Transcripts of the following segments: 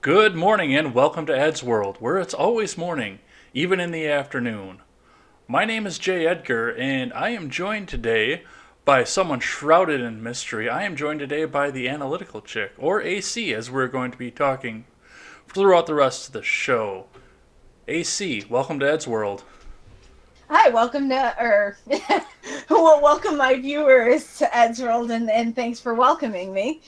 Good morning and welcome to Ed's World, where it's always morning, even in the afternoon. My name is Jay Edgar, and I am joined today by someone shrouded in mystery. I am joined today by the Analytical Chick, or AC, as we're going to be talking throughout the rest of the show. AC, welcome to Ed's World. Hi, welcome to, or well, welcome my viewers to Ed's World, and thanks for welcoming me.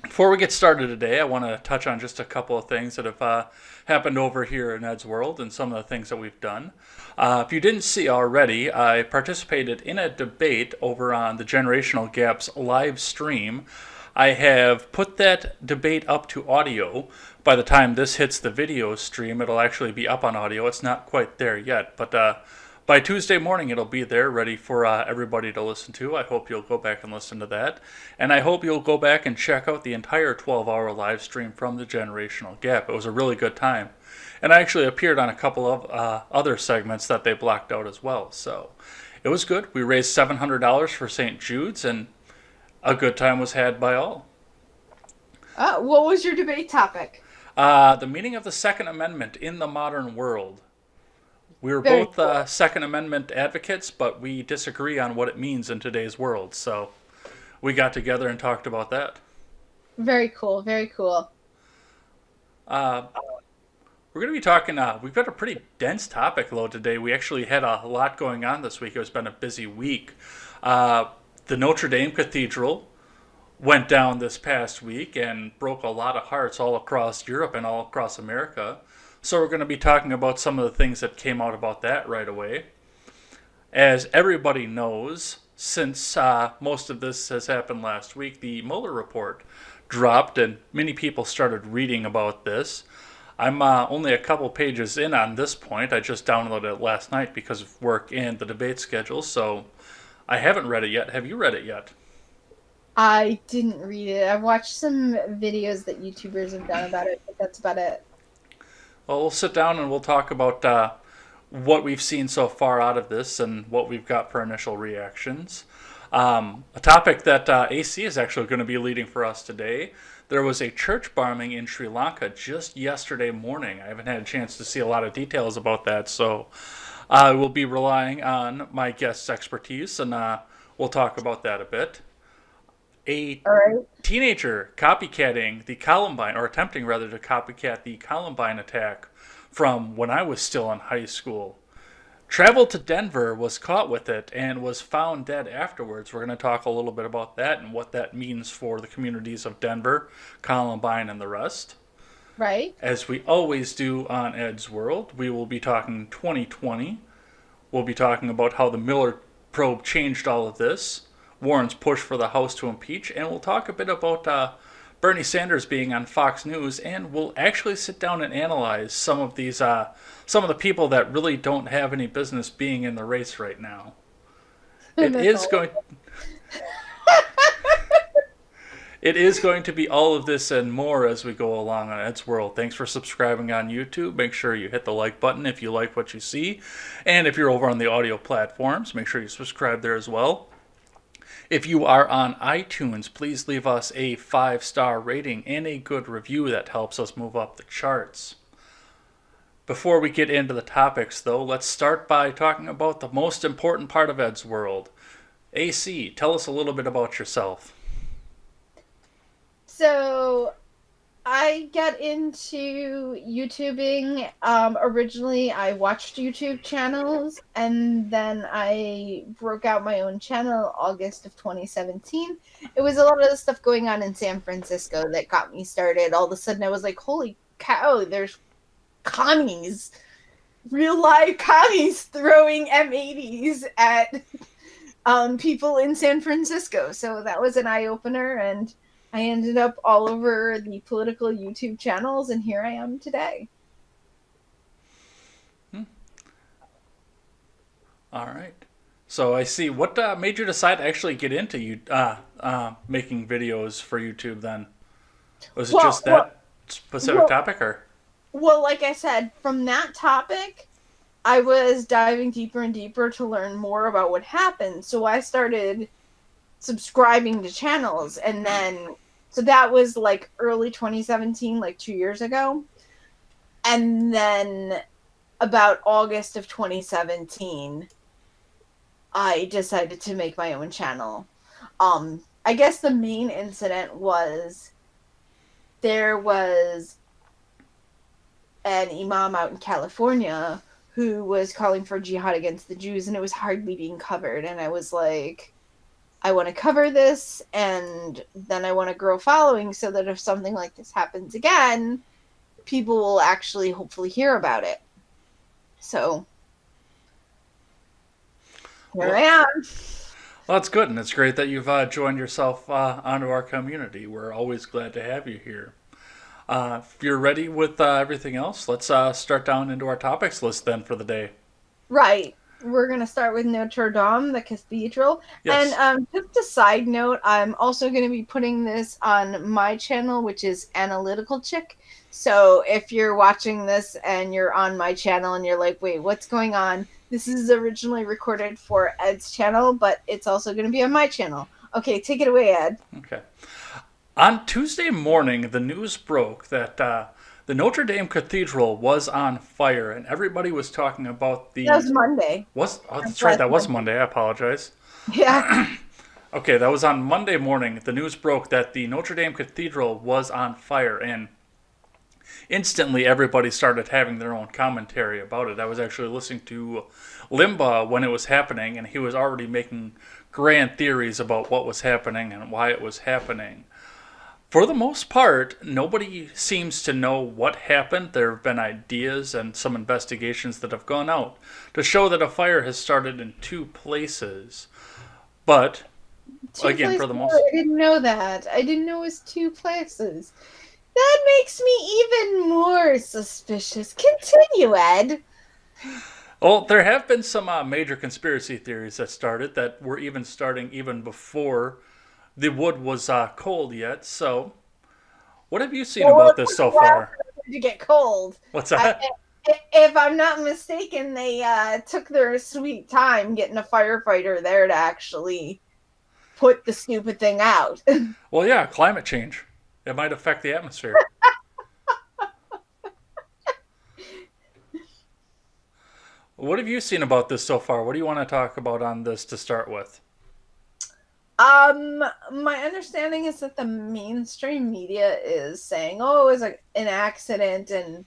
Before we get started today, I want to touch on just a couple of things that have happened over here in Ed's World and some of the things that we've done. If you didn't see already, I participated in a debate over on the Generational Gaps live stream. I have put that debate up to audio. By the time this hits the video stream, it'll actually be up on audio. It's not quite there yet, but by Tuesday morning, it'll be there ready for everybody to listen to. I hope you'll go back and listen to that. And I hope you'll go back and check out the entire 12-hour live stream from the Generational Gap. It was a really good time. And I actually appeared on a couple of other segments that they blocked out as well. So it was good. We raised $700 for St. Jude's, and a good time was had by all. What was your debate topic? The meaning of the Second Amendment in the modern world. We were Very both cool. Second Amendment advocates, but we disagree on what it means in today's world. So we got together and talked about that. Very cool. Very cool. Uh, we're going to be talking, we've got a pretty dense topic load today. We actually had a lot going on this week. It's been a busy week. Uh, the Notre Dame Cathedral went down this past week and broke a lot of hearts all across Europe and all across America. So we're going to be talking about some of the things that came out about that right away. As everybody knows, since most of this has happened last week, the Mueller report dropped and many people started reading about this. I'm only a couple pages in on this point. I just downloaded it last night because of work and the debate schedule, so I haven't read it yet. Have you read it yet? I didn't read it. I've watched some videos that YouTubers have done about it, but that's about it. Well, we'll sit down and we'll talk about what we've seen so far out of this and what we've got for initial reactions. A topic that AC is actually going to be leading for us today. There was a church bombing in Sri Lanka just yesterday morning. I haven't had a chance to see a lot of details about that, so I will be relying on my guest's expertise, and we'll talk about that a bit. A All right. teenager copycatting the Columbine, or attempting rather to copycat the Columbine attack from when I was still in high school. Traveled to Denver, was caught with it, and was found dead afterwards. We're going to talk a little bit about that and what that means for the communities of Denver, Columbine, and the rest. Right. As we always do on Ed's World, we will be talking 2020. We'll be talking about how the Miller probe changed all of this, Warren's push for the House to impeach, and we'll talk a bit about Bernie Sanders being on Fox News, and we'll actually sit down and analyze some of the people that really don't have any business being in the race right now. It That's is all. going it is going to be all of this and more as we go along on Ed's World. Thanks for subscribing on YouTube. Make sure you hit the like button if you like what you see. And if you're over on the audio platforms, make sure you subscribe there as well. If you are on iTunes, please leave us a 5-star rating and a good review. That helps us move up the charts. Before we get into the topics, though, let's start by talking about the most important part of Ed's World. AC, tell us a little bit about yourself. So I got into YouTubing. Originally, I watched YouTube channels, and then I broke out my own channel August of 2017. It was a lot of the stuff going on in San Francisco that got me started. All of a sudden, I was like, holy cow, there's commies, real live commies throwing M80s at people in San Francisco. So that was an eye opener, and I ended up all over the political YouTube channels, and here I am today. Hmm? All right. So I see. What made you decide to actually get into making videos for YouTube then? Was it Well, just well, that specific well, topic, or? well, like I said, from that topic, I was diving deeper and deeper to learn more about what happened. So I started subscribing to channels, and then So that was like early 2017, like 2 years ago. And then about August of 2017, I decided to make my own channel. I guess the main incident was there was an imam out in California who was calling for jihad against the Jews, and it was hardly being covered. And I was like, I want to cover this, and then I want to grow following so that if something like this happens again, people will actually hopefully hear about it. So here I Well, am. well, that's good, and it's great that you've joined yourself onto our community. We're always glad to have you here. If you're ready with everything else, let's start down into our topics list then for the day. Right. We're going to start with Notre Dame, the cathedral. And Yes. just a side note, I'm also going to be putting this on my channel, which is Analytical Chick. So if you're watching this and you're on my channel and you're like, wait, what's going on? This is originally recorded for Ed's channel, but it's also going to be on my channel. Okay, take it away, Ed. Okay. On Tuesday morning, the news broke that the Notre Dame Cathedral was on fire, and everybody was talking about That the was Monday. was. Oh, that's right. Last That was Monday. Monday. I apologize. Yeah. Okay, that was on Monday morning. The news broke that the Notre Dame Cathedral was on fire, and instantly everybody started having their own commentary about it. I was actually listening to Limbaugh when it was happening, and he was already making grand theories about what was happening and why it was happening. For the most part, nobody seems to know what happened. There have been ideas and some investigations that have gone out to show that a fire has started in two places. But, Two again, places. for the most. I didn't know that. I didn't know it was two places. That makes me even more suspicious. Continue, Ed. Well, there have been some major conspiracy theories that started that were even starting even before the wood was cold yet. So, what have you seen Well, about it this took a so while far? for it to get cold. What's I, that? if I'm not mistaken, they took their sweet time getting a firefighter there to actually put the stupid thing out. Well, yeah, climate change. It might affect the atmosphere. What have you seen about this so far? What do you want to talk about on this to start with? Um, my understanding is that the mainstream media is saying, "Oh, it was an accident," and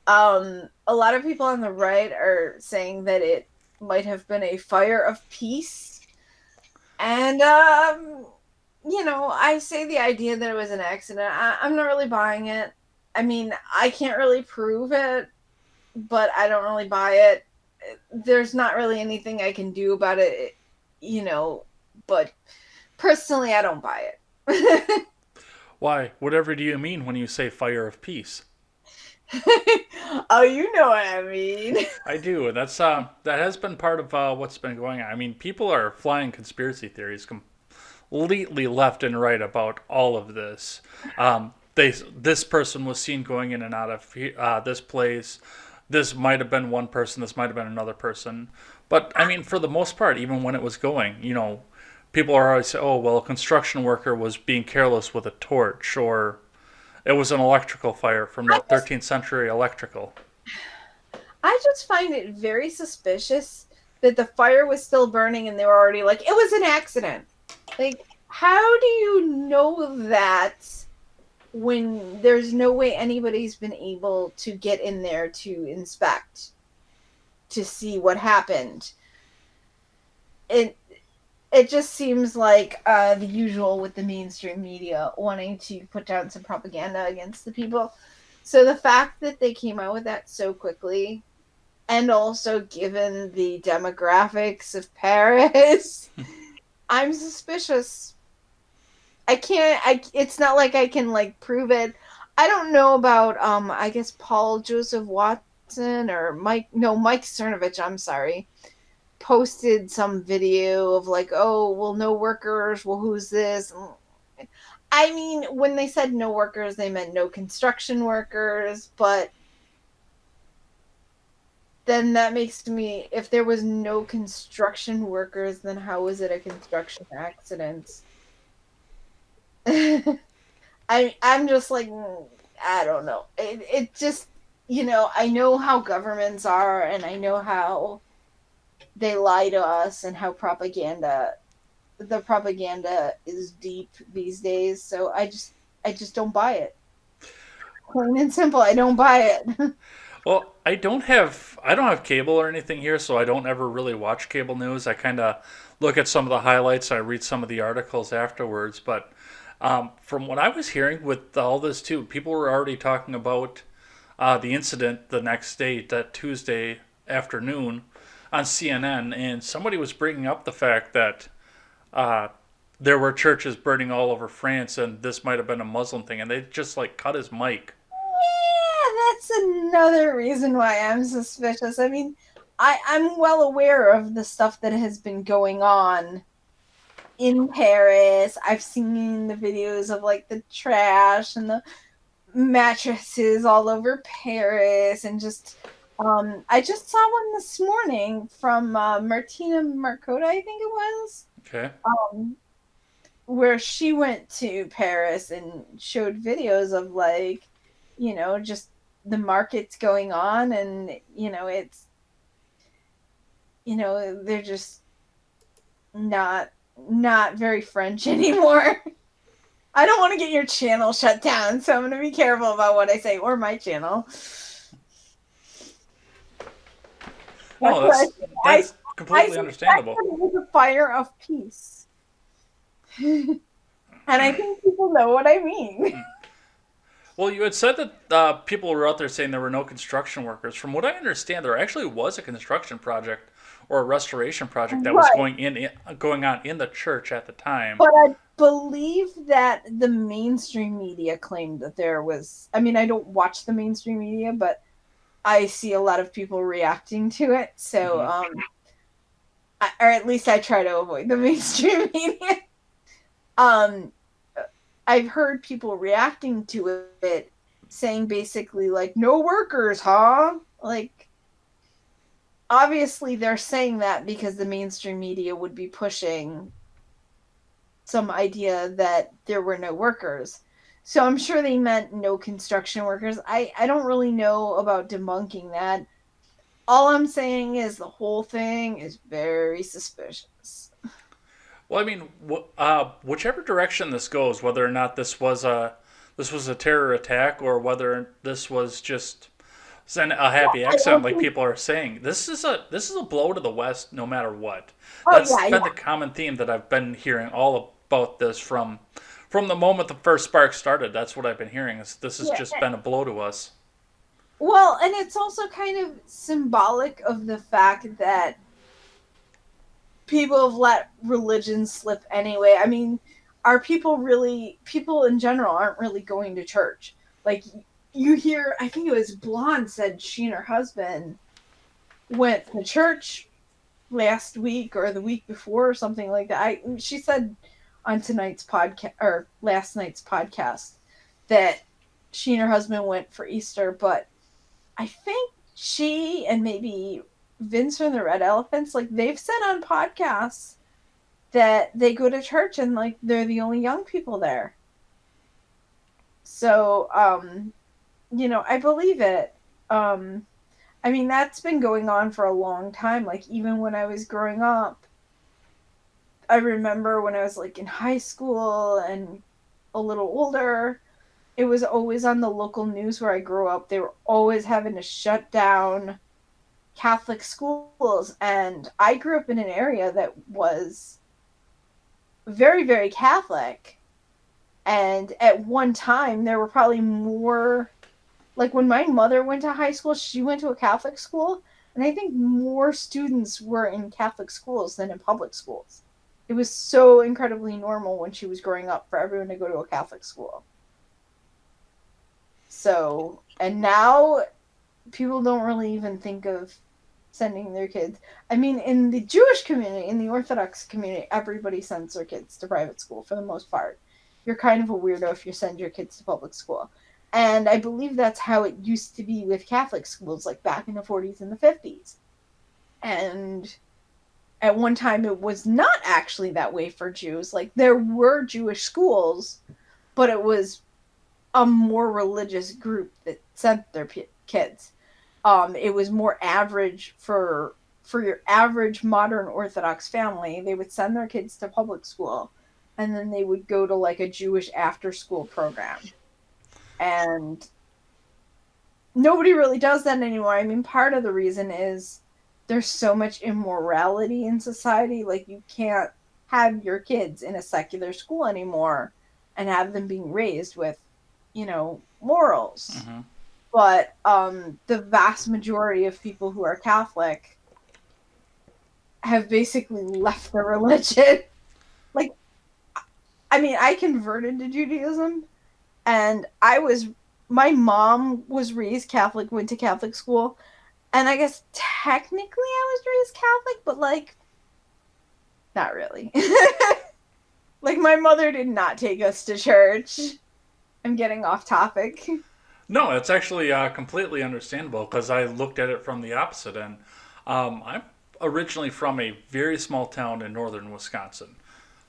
a lot of people on the right are saying that it might have been a fire of peace. And I say the idea that it was an accident. I'm not really buying it. I mean, I can't really prove it, but I don't really buy it. There's not really anything I can do about it, you know, but personally I don't buy it. Why? Whatever do you mean when you say fire of peace? Oh, you know what I mean. I do, and that has been part of what's been going on. I mean, people are flying conspiracy theories completely left and right about all of this. This person was seen going in and out of this place. This might have been one person. This might have been another person. But I mean, for the most part, even when it was going, people are always say, "Oh, well, a construction worker was being careless with a torch," or it was an electrical fire from I the just 13th century electrical. I just find it very suspicious that the fire was still burning and they were already like, it was an accident. Like, how do you know that when there's no way anybody's been able to get in there to inspect to see what happened? It it just seems like the usual with the mainstream media wanting to put down some propaganda against the people. So the fact that they came out with that so quickly, and also given the demographics of Paris, I'm suspicious. I can't. It's not like I can like prove it. I don't know about. I guess Paul Joseph Watson or Mike. No, Mike Cernovich. I'm sorry. Posted some video of like, oh, well, no workers. Well, who's this? I mean, when they said no workers, they meant no construction workers. But then that makes me, if there was no construction workers, then how was it a construction accident? I'm just like, I don't know. It just, I know how governments are, and I know how they lie to us, and how the propaganda is deep these days. So I just don't buy it. Plain and simple, I don't buy it. Well, I don't have cable or anything here, so I don't ever really watch cable news. I kind of look at some of the highlights. I read some of the articles afterwards. But from what I was hearing with all this too, people were already talking about the incident the next day, that Tuesday afternoon, on CNN, and somebody was bringing up the fact that uh, there were churches burning all over France, and this might have been a Muslim thing, and they just like cut his mic. Yeah, that's another reason why I'm suspicious. I mean, I'm well aware of the stuff that has been going on in Paris. I've seen the videos of like the trash and the mattresses all over Paris, and just I just saw one this morning from Martina Marcota, I think it was, Okay. um, where she went to Paris and showed videos of like, just the markets going on, and they're just not very French anymore. I don't want to get your channel shut down, so I'm going to be careful about what I say, or my channel. What No, could I that's say? that's I completely suspect understandable. that it was a fire of peace. And I think people know what I mean. Well, you had said that people were out there saying there were no construction workers. From what I understand, there actually was a construction project or a restoration project that was Right. going on in the church at the time. But I believe that the mainstream media claimed that there was. I mean, I don't watch the mainstream media, but I see a lot of people reacting to it. So, Hmm. or at least I try to avoid the mainstream media. Um, I've heard people reacting to it saying basically like, no workers, huh? Like, obviously they're saying that because the mainstream media would be pushing some idea that there were no workers. So I'm sure they meant no construction workers. I don't really know about debunking that. All I'm saying is the whole thing is very suspicious. Well, I mean, whichever direction this goes, whether or not this was a terror attack or whether this was just a happy I accident, don't like think. people are saying, this is a blow to the West, no matter what. Oh That's yeah, been yeah. the common theme that I've been hearing all about this from the moment the first spark started. That's what I've been hearing. Is this has Yeah. just been a blow to us. Well, and it's also kind of symbolic of the fact that people have let religion slip anyway. I mean, are people in general aren't really going to church. Like, you hear, I think it was Blonde said she and her husband went to church last week or the week before or something like that. She said on tonight's podcast or last night's podcast that she and her husband went for Easter, but I think she and maybe Vince from the Red Elephants, like they've said on podcasts that they go to church and like they're the only young people there. So, I believe it. Um, I mean, that's been going on for a long time. Like, even when I was growing up, I remember when I was like in high school and a little older, it was always on the local news where I grew up. They were always having to shut down Catholic schools. And I grew up in an area that was very, very Catholic. And at one time, there were probably more, like when my mother went to high school, she went to a Catholic school. And I think more students were in Catholic schools than in public schools. It was so incredibly normal when she was growing up for everyone to go to a Catholic school. So, and now people don't really even think of sending their kids. I mean, in the Jewish community, in the Orthodox community, everybody sends their kids to private school for the most part. You're kind of a weirdo if you send your kids to public school. And I believe that's how it used to be with Catholic schools, like back in the 40s and the 50s. And At one time, it was not actually that way for Jews. Like, there were Jewish schools, but it was a more religious group that sent their kids. It was more average for your average modern Orthodox family. They would send their kids to public school, and then they would go to like a Jewish after school program. And nobody really does that anymore. I mean, part of the reason is there's so much immorality in society. Like, you can't have your kids in a secular school anymore and have them being raised with, morals. Hmm. But the vast majority of people who are Catholic have basically left the religion. Like, I mean, I converted to Judaism, and my mom was raised Catholic, went to Catholic school, and I guess technically I was raised Catholic, but like, not really. Like, my mother did not take us to church. I'm getting off topic. No, it's actually completely understandable because I looked at it from the opposite end. I'm originally from a very small town in northern Wisconsin.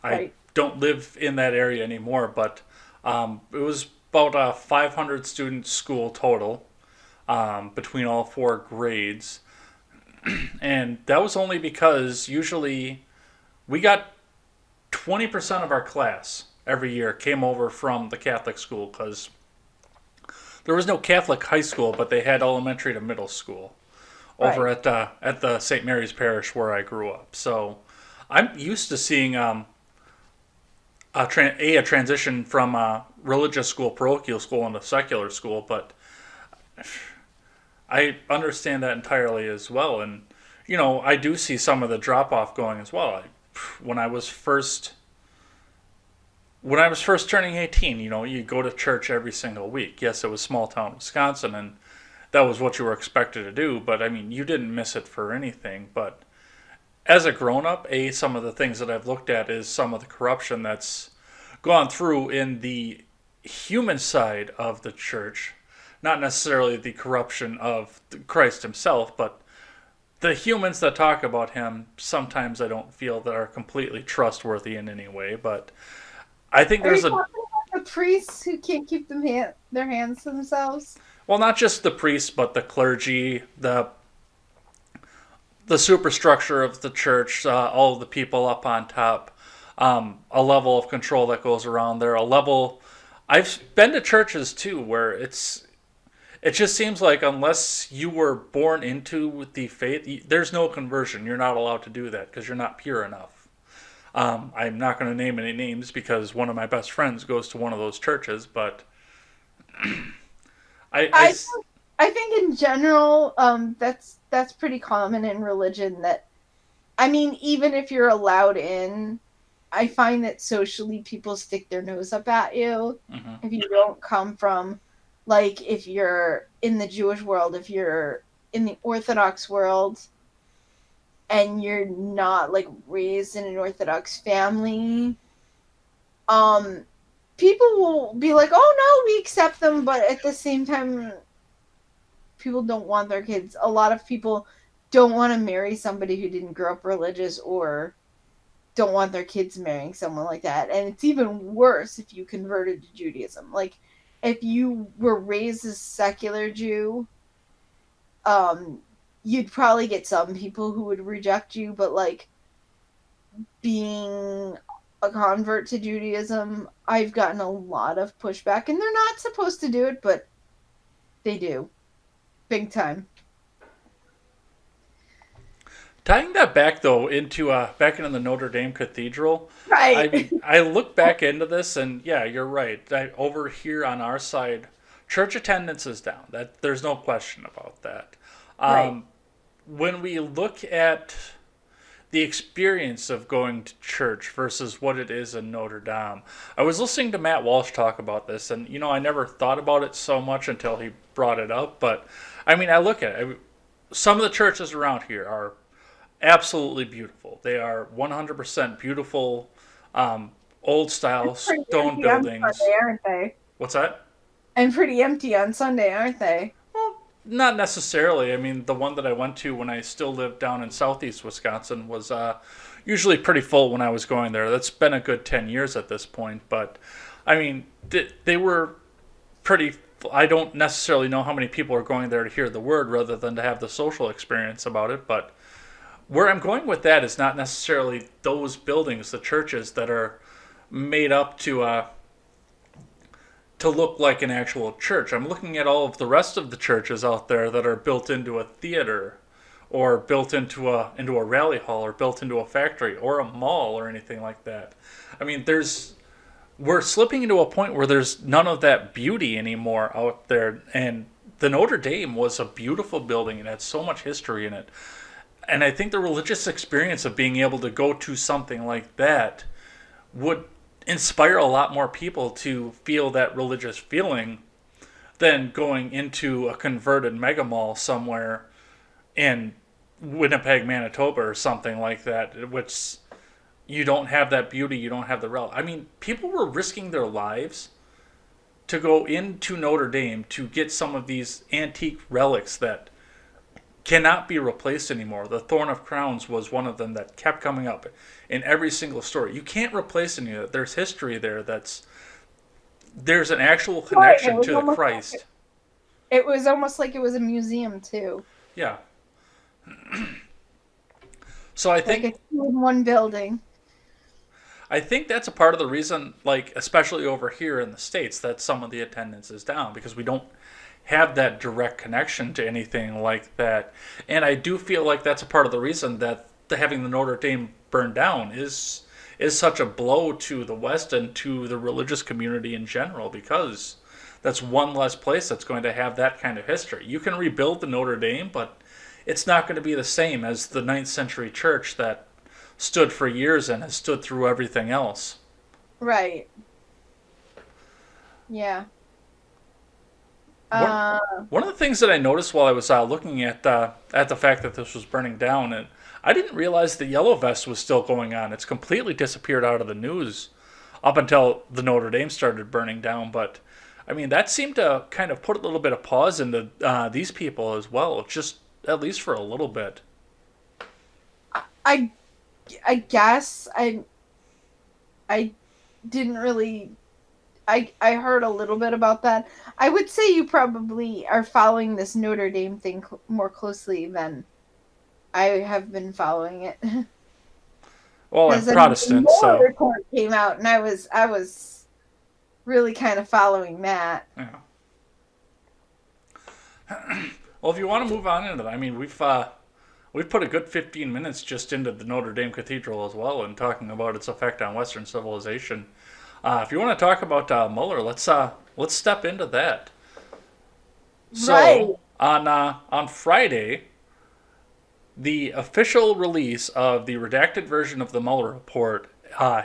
I Right, don't live in that area anymore, but it was about a 500 student school total between all four grades. And that was only because usually we got 20% of our class every year came over from the Catholic school because there was no Catholic high school, but they had elementary to middle school over right. at the St. Mary's Parish where I grew up. So I'm used to seeing a transition from religious school, parochial school, into secular school, but I understand that entirely as well. And I do see some of the drop off going as well. When I was first when I was first turning 18, you go to church every single week. Yes, it was small town Wisconsin, and that was what you were expected to do. But I mean, you didn't miss it for anything. But as a grown up, some of the things that I've looked at is some of the corruption that's gone through in the human side of the church, not necessarily the corruption of Christ himself, but the humans that talk about him. Sometimes I don't feel that are completely trustworthy in any way, but I think Are you there's a talking about the priests who can't keep their hands to themselves? well, not just the priests, but the clergy, the superstructure of the church, all of the people up on top, a level of control that goes around there, a level. I've been to churches too where it just seems like unless you were born into the faith, there's no conversion. You're not allowed to do that because you're not pure enough. I'm not going to name any names because one of my best friends goes to one of those churches, but I, I I I think in general, that's pretty common in religion. That, I mean, even if you're allowed in, I find that socially people stick their nose up at you mhm. if you don't come from, like, if you're in the Jewish world, if you're in the Orthodox world, and you're not like raised in an Orthodox family, um, people will be like, "Oh no, we accept them," but at the same time, people don't want their kids. A lot of people don't want to marry somebody who didn't grow up religious, or don't want their kids marrying someone like that. And it's even worse if you converted to Judaism. Like, if you were raised as a secular Jew, um, you'd probably get some people who would reject you, but like, being a convert to Judaism, I've gotten a lot of pushback, and they're not supposed to do it, but they do, big time. Tying that back though into back into the Notre Dame Cathedral, I Right. mean, I look back into this and yeah, you're right. Over here on our side, church attendance is down. That there's no question about that. Right. Um, when we look at the experience of going to church versus what it is in Notre Dame, I was listening to Matt Walsh talk about this, and I never thought about it so much until he brought it up. But I mean, I look at it. Some of the churches around here are absolutely beautiful. They are 100% beautiful, old style Pretty stone empty on buildings. Sunday, aren't they? What's that? And pretty empty on Sunday, aren't they? Not necessarily. I mean, the one that I went to when I still lived down in southeast Wisconsin was usually pretty full when I was going there. That's been a good 10 years at this point. But, I mean, they were pretty. I don't necessarily know how many people are going there to hear the word rather than to have the social experience about it. But where I'm going with that is not necessarily those buildings, the churches that are made up to look like an actual church. I'm looking at all of the rest of the churches out there that are built into a theater or built into a rally hall or built into a factory or a mall or anything like that. I mean, there's we're slipping into a point where there's none of that beauty anymore out there, and the Notre Dame was a beautiful building and had so much history in it. And I think the religious experience of being able to go to something like that would inspire a lot more people to feel that religious feeling than going into a converted mega mall somewhere in Winnipeg, Manitoba, or something like that, which you don't have that beauty, you don't have the relic. I mean, people were risking their lives to go into Notre Dame to get some of these antique relics that cannot be replaced anymore. The Thorn of Crowns was one of them that kept coming up in every single story. You can't replace any of it. There's history there there's an actual Right. connection to the Christ. It was almost like it was a museum too. Yeah. So I Like think a two in one building. I think that's a part of the reason, like especially over here in the States, that some of the attendance is down because we don't have that direct connection to anything like that. And I do feel like that's a part of the reason that having the Notre Dame burned down is such a blow to the West and to the religious community in general because that's one less place that's going to have that kind of history. You can rebuild the Notre Dame, but it's not going to be the same as the ninth century church that stood for years and has stood through everything else. Right. Yeah. One, Uh, one of the things that I noticed while I was looking at the fact that this was burning down, and I didn't realize the Yellow Vest was still going on. It's completely disappeared out of the news up until the Notre Dame started burning down. But I mean, that seemed to kind of put a little bit of pause into these people as well, just at least for a little bit. I I guess I didn't really I heard a little bit about that. I would say you probably are following this Notre Dame thing more closely than I have been following it. Well, I'm Because I mean, the Protestant, Mueller so report came out, and I was really kind of following that. yeah. Well, if you want to move on into that, I mean, we've put a good 15 minutes just into the Notre Dame Cathedral as well, and talking about its effect on Western civilization. If you want to talk about Mueller, let's step into that. Right. So on Friday, the official release of the redacted version of the Mueller report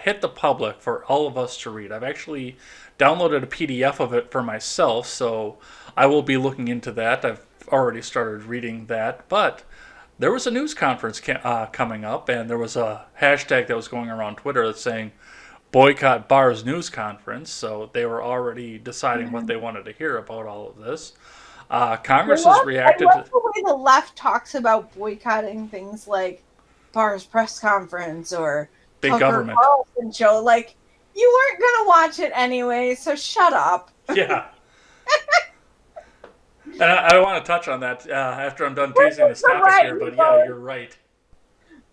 hit the public for all of us to read. I've actually downloaded a PDF of it for myself, so I will be looking into that. I've already started reading that, but there was a news conference coming up, and there was a hashtag that was going around Twitter that's saying boycott Barr's news conference. So they were already deciding what they wanted to hear about all of this. Congress has I reacted love to the way the left talks about boycotting things like Barr's press conference or big Tucker government. Carlson show. Like, you weren't gonna watch it anyway, so shut up. Yeah. And I want to touch on that after I'm done teasing this The topic right here, but who yeah, goes- you're right.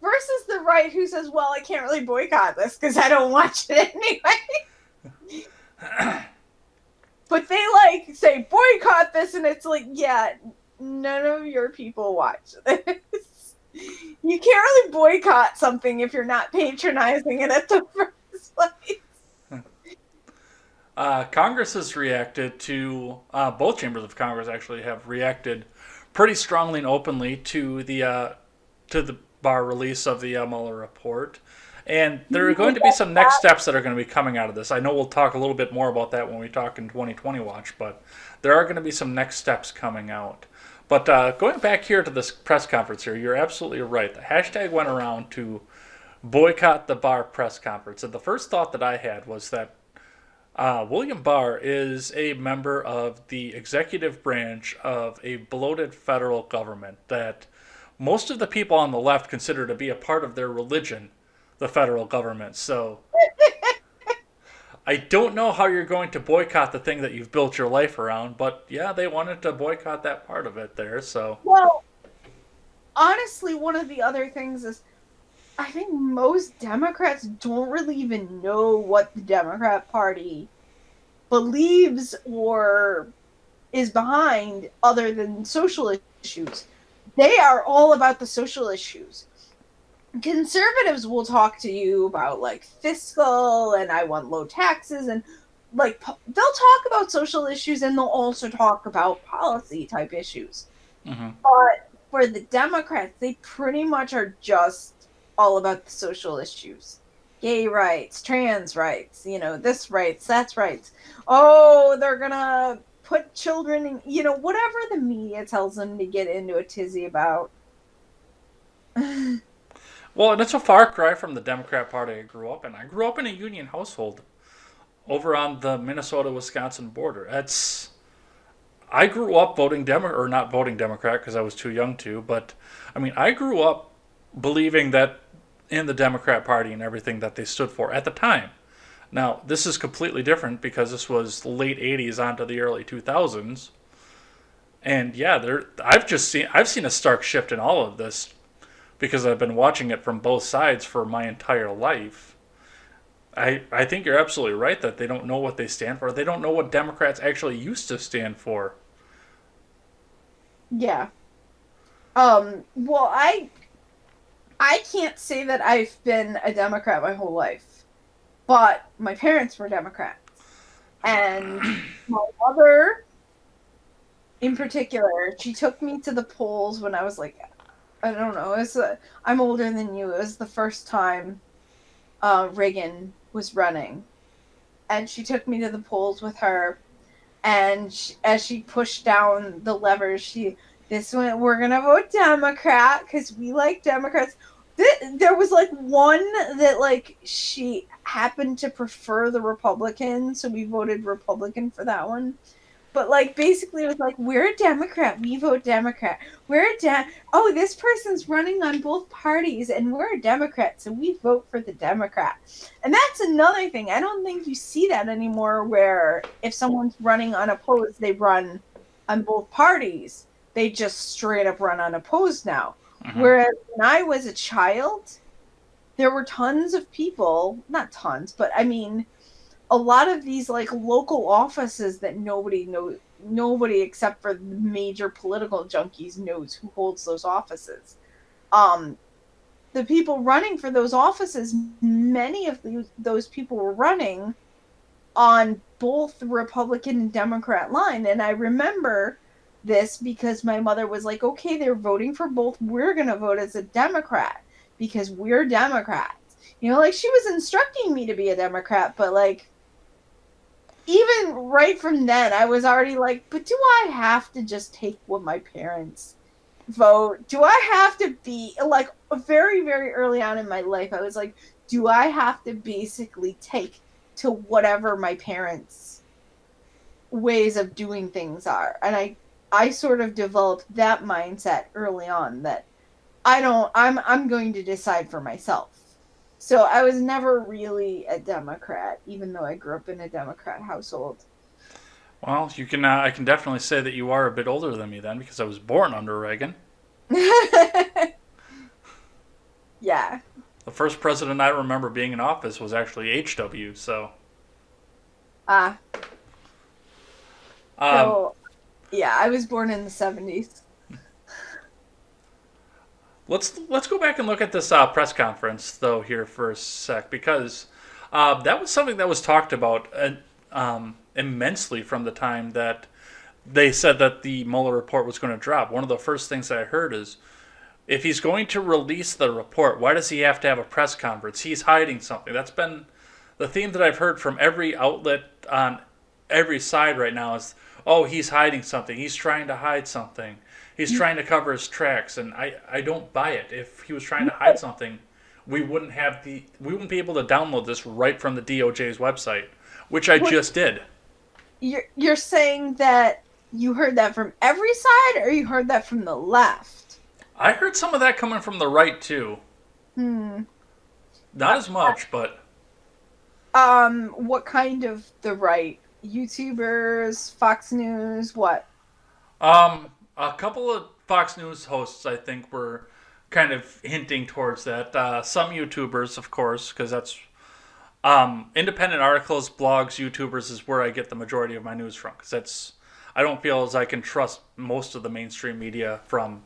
versus the right who says, "Well, I can't really boycott this because I don't watch it anyway." But they like say boycott this, and it's like, yeah, none of your people watch this. You can't really boycott something if you're not patronizing it at the first place. Congress has reacted to both chambers of Congress actually have reacted pretty strongly and openly to the Barr release of the Mueller report. And there are going to be some next steps that are going to be coming out of this. I know we'll talk a little bit more about that when we talk in 2020 Watch, but there are going to be some next steps coming out. But going back here to this press conference here, you're absolutely right. The hashtag went around to boycott the Barr press conference. And the first thought that I had was that William Barr is a member of the executive branch of a bloated federal government that most of the people on the left consider to be a part of their religion, the federal government. So I don't know how you're going to boycott the thing that you've built your life around, but yeah, they wanted to boycott that part of it there. So Well, honestly, one of the other things is I think most Democrats don't really even know what the Democrat Party believes or is behind other than social issues. They are all about the social issues. Conservatives will talk to you about like fiscal and I want low taxes and like they'll talk about social issues and they'll also talk about policy type issues. mhm. But for the Democrats, they pretty much are just all about the social issues. Gay rights, trans rights, this rights, that's rights. Oh, they're gonna put children in, whatever the media tells them to get into a tizzy about. Well, and it's a far cry from the Democrat Party I grew up in. I grew up in a union household over on the Minnesota-Wisconsin border. I grew up voting Democrat, or not voting Democrat because I was too young to, but I mean, I grew up believing that in the Democrat Party and everything that they stood for at the time. Now, this is completely different because this was the late 80s onto the early 2000s. And yeah, I've seen a stark shift in all of this because I've been watching it from both sides for my entire life. I think you're absolutely right that they don't know what they stand for. They don't know what Democrats actually used to stand for. Yeah. Well, I can't say that I've been a Democrat my whole life, but my parents were Democrats. And my mother, in particular, she took me to the polls when I was like, I don't know, I'm older than you. It was the first time Reagan was running. And she took me to the polls with her. And as she pushed down the levers, this one, we're going to vote Democrat because we like Democrats. There was like one that like she happened to prefer the Republican, so we voted Republican for that one. But like basically it was like we're a Democrat, we vote Democrat. Oh, this person's running on both parties and we're a Democrat, so we vote for the Democrat. And that's another thing. I don't think you see that anymore where if someone's running unopposed, they run on both parties. They just straight up run unopposed now. Mm-hmm. Whereas when I was a child, there were tons of people, not tons, but I mean a lot of these like local offices that nobody except for the major political junkies knows who holds those offices. The people running for those offices, many of those people were running on both the Republican and Democrat line. And I remember this because my mother was like, okay, they're voting for both. We're going to vote as a Democrat because we're Democrats. Like she was instructing me to be a Democrat, but like, even right from then, I was already like, but do I have to just take what my parents vote? Do I have to be like very, very early on in my life? I was like, do I have to basically take to whatever my parents' ways of doing things are? And I sort of developed that mindset early on that I'm going to decide for myself. So I was never really a Democrat, even though I grew up in a Democrat household. Well, you can. I can definitely say that you are a bit older than me then, because I was born under Reagan. Yeah. The first president I remember being in office was actually H.W. So, Ah. um, So, yeah, I was born in the 70s. let's go back and look at this press conference though here for a sec because that was something that was talked about immensely from the time that they said that the Mueller report was going to drop. One of the first things that I heard is if he's going to release the report, why does he have to have a press conference? He's hiding something. That's been the theme that I've heard from every outlet on every side right now is, oh, he's hiding something. He's trying to hide something. He's trying to cover his tracks, and I don't buy it. If he was trying to hide something, we wouldn't be able to download this right from the DOJ's website. which I What just did. you're saying that you heard that from every side, or you heard that from the left? I heard some of that coming from the right too. Hmm. Not as much, but What kind of the right? YouTubers, Fox News, what? a couple of Fox News hosts, I think, were kind of hinting towards that. Some YouTubers, of course, because that's independent articles, blogs, YouTubers is where I get the majority of my news from. Because that's I don't feel as I can trust most of the mainstream media from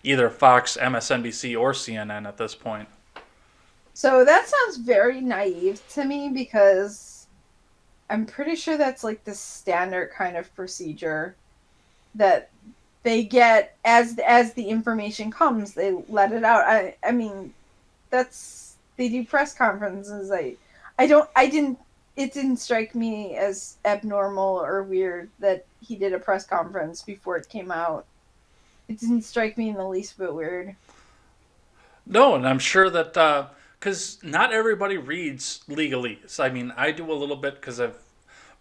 either Fox, MSNBC, or CNN at this point. So that sounds very naive to me because I'm pretty sure that's like the standard kind of procedure that they get as the information comes, they let it out. I mean, that's they do press conferences. I didn't it didn't strike me as abnormal or weird that he did a press conference before it came out. It didn't strike me in the least bit weird. No, and I'm sure that because not everybody reads legalese. I mean, I do a little bit because I've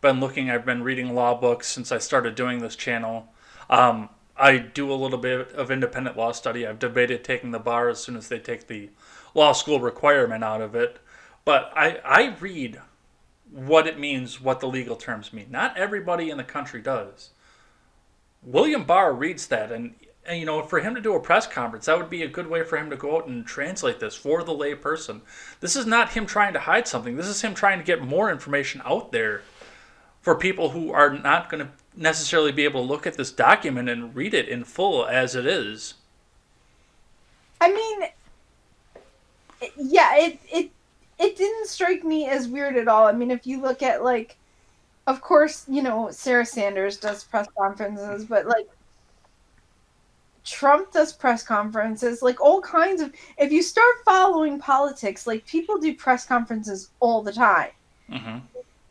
been reading law books since I started doing this channel. I do a little bit of independent law study. I've debated taking the bar as soon as they take the law school requirement out of it. But I read what it means, what the legal terms mean. Not everybody in the country does. William Barr reads that, and you know, for him to do a press conference, that would be a good way for him to go out and translate this for the lay person. This is not him trying to hide something. This is him trying to get more information out there for people who are not going to necessarily be able to look at this document and read it in full as it is. I mean, yeah, it didn't strike me as weird at all. I mean, if you look at like, of course, Sarah Sanders does press conferences, but like Trump does press conferences, like all kinds of. If you start following politics, like people do press conferences all the time. Mm-hmm.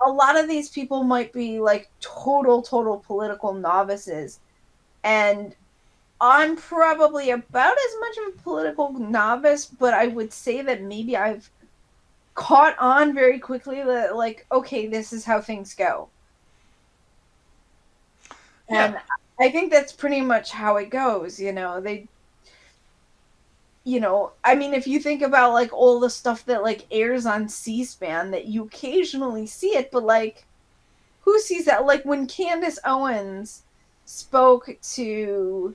A lot of these people might be like total political novices, and I'm probably about as much of a political novice, but I would say that maybe I've caught on very quickly that like, okay, this is how things go. Yeah, And I think that's pretty much how it goes. I mean, if you think about like all the stuff that like airs on C-SPAN, that you occasionally see it, but like, who sees that? Like when Candace Owens spoke to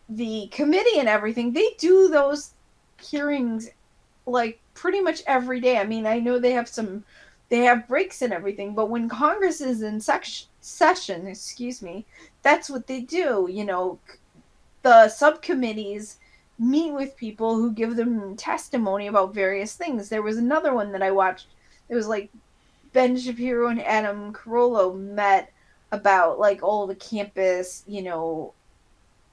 the committee and everything, they do those hearings like pretty much every day. I mean, I know they have breaks and everything, but when Congress is in session, excuse me, that's what they do. The subcommittees meet with people who give them testimony about various things. There was another one that I watched. It was like Ben Shapiro and Adam Carolla met about like all the campus,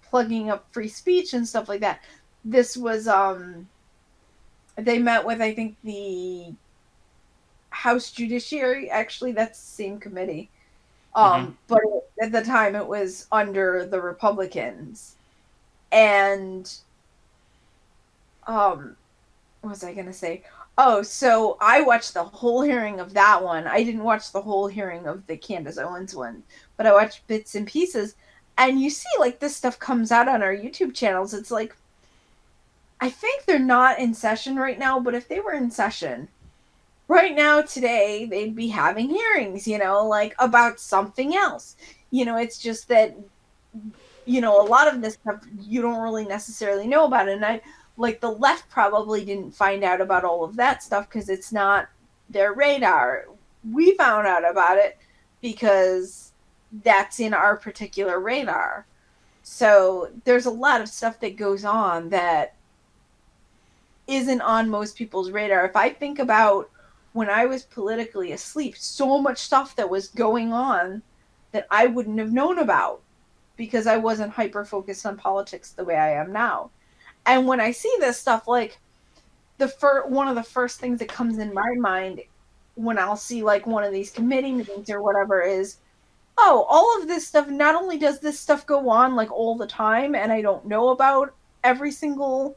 plugging up free speech and stuff like that. This was they met with, I think, the House Judiciary. Actually, that's the same committee. mm-hmm. But at the time it was under the Republicans. And what was I gonna say? Oh, so I watched the whole hearing of that one. I didn't watch the whole hearing of the Candace Owens one, but I watched bits and pieces. And you see, like, this stuff comes out on our YouTube channels. It's like, I think they're not in session right now, but if they were in session right now today, they'd be having hearings, like about something else. It's just that, a lot of this stuff you don't really necessarily know about. And I like the left probably didn't find out about all of that stuff because it's not their radar. We found out about it because that's in our particular radar. So there's a lot of stuff that goes on that isn't on most people's radar. If I think about when I was politically asleep, so much stuff that was going on that I wouldn't have known about because I wasn't hyper focused on politics the way I am now. And when I see this stuff, like one of the first things that comes in my mind when I'll see like one of these committee meetings or whatever is, oh, all of this stuff, not only does this stuff go on like all the time and I don't know about every single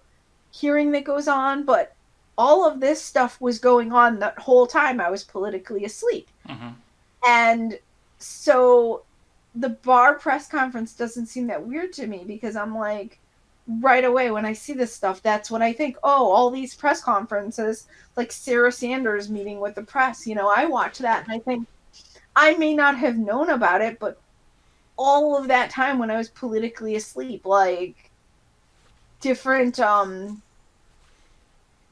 hearing that goes on, but all of this stuff was going on that whole time I was politically asleep. Hmm. And so the Barr press conference doesn't seem that weird to me because I'm like, right away when I see this stuff, that's when I think, oh, all these press conferences, like Sarah Sanders meeting with the press, I watch that and I think I may not have known about it, but all of that time when I was politically asleep, like different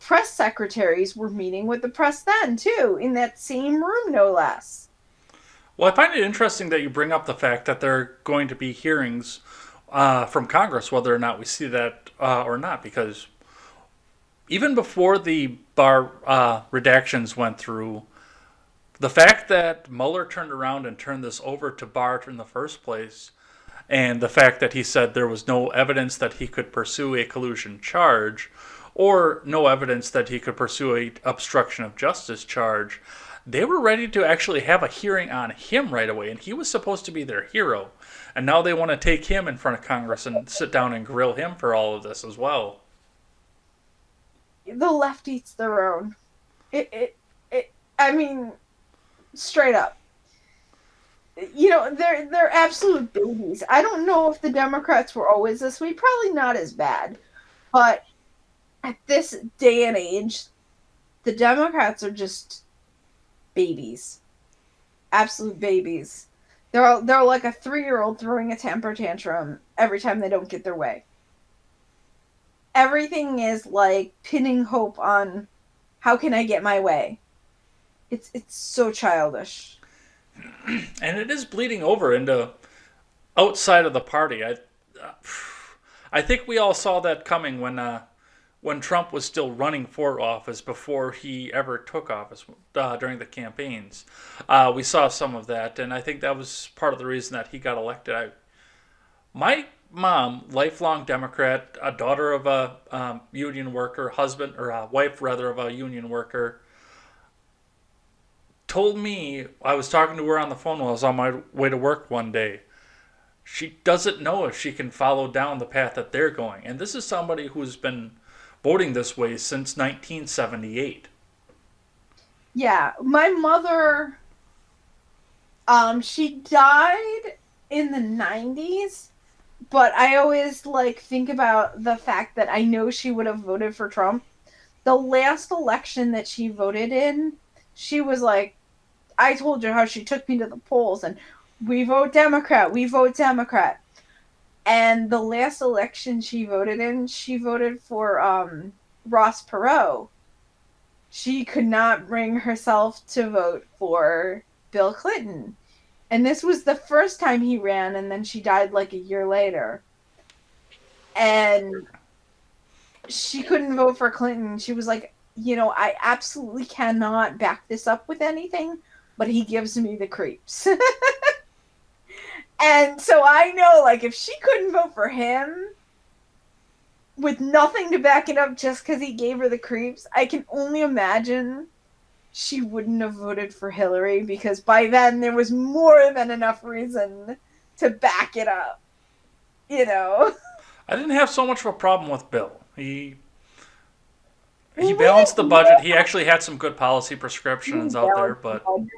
press secretaries were meeting with the press then too, in that same room, no less. Well, I find it interesting that you bring up the fact that there are going to be hearings from Congress, whether or not we see that or not, because even before the Barr redactions went through, the fact that Mueller turned around and turned this over to Barr in the first place, and the fact that he said there was no evidence that he could pursue a collusion charge, or no evidence that he could pursue a obstruction of justice charge, they were ready to actually have a hearing on him right away, and he was supposed to be their hero. And now they want to take him in front of Congress and sit down and grill him for all of this as well. The left eats their own. It I mean, straight up. They're absolute babies. I don't know if the Democrats were always this way. Probably not as bad, but at this day and age, the Democrats are just babies, absolute babies. They're like a 3-year-old throwing a temper tantrum every time they don't get their way. Everything is like pinning hope on how can I get my way. It's so childish. And it is bleeding over into outside of the party. I think we all saw that coming when Trump was still running for office before he ever took office during the campaigns. We saw some of that, and I think that was part of the reason that he got elected. My mom, lifelong Democrat, a daughter of a union worker, husband or a wife rather of a union worker, told me I was talking to her on the phone while I was on my way to work one day. She doesn't know if she can follow down the path that they're going. And this is somebody who's been voting this way since 1978. Yeah, my mother, she died in the 90s, but I always like think about the fact that I know she would have voted for Trump. The last election that she voted in, she was like, I told you how she took me to the polls and we vote Democrat, we vote Democrat. And the last election she voted in, she voted for Ross Perot. She could not bring herself to vote for Bill Clinton. And this was the first time he ran, and then she died like a year later. And she couldn't vote for Clinton. She was like, I absolutely cannot back this up with anything, but he gives me the creeps. And so I know, like, if she couldn't vote for him with nothing to back it up just because he gave her the creeps, I can only imagine she wouldn't have voted for Hillary because by then there was more than enough reason to back it up, you know? I didn't have so much of a problem with Bill. He We balanced the didn't, budget. He actually had some good policy he prescriptions didn't out there, balance the but budget.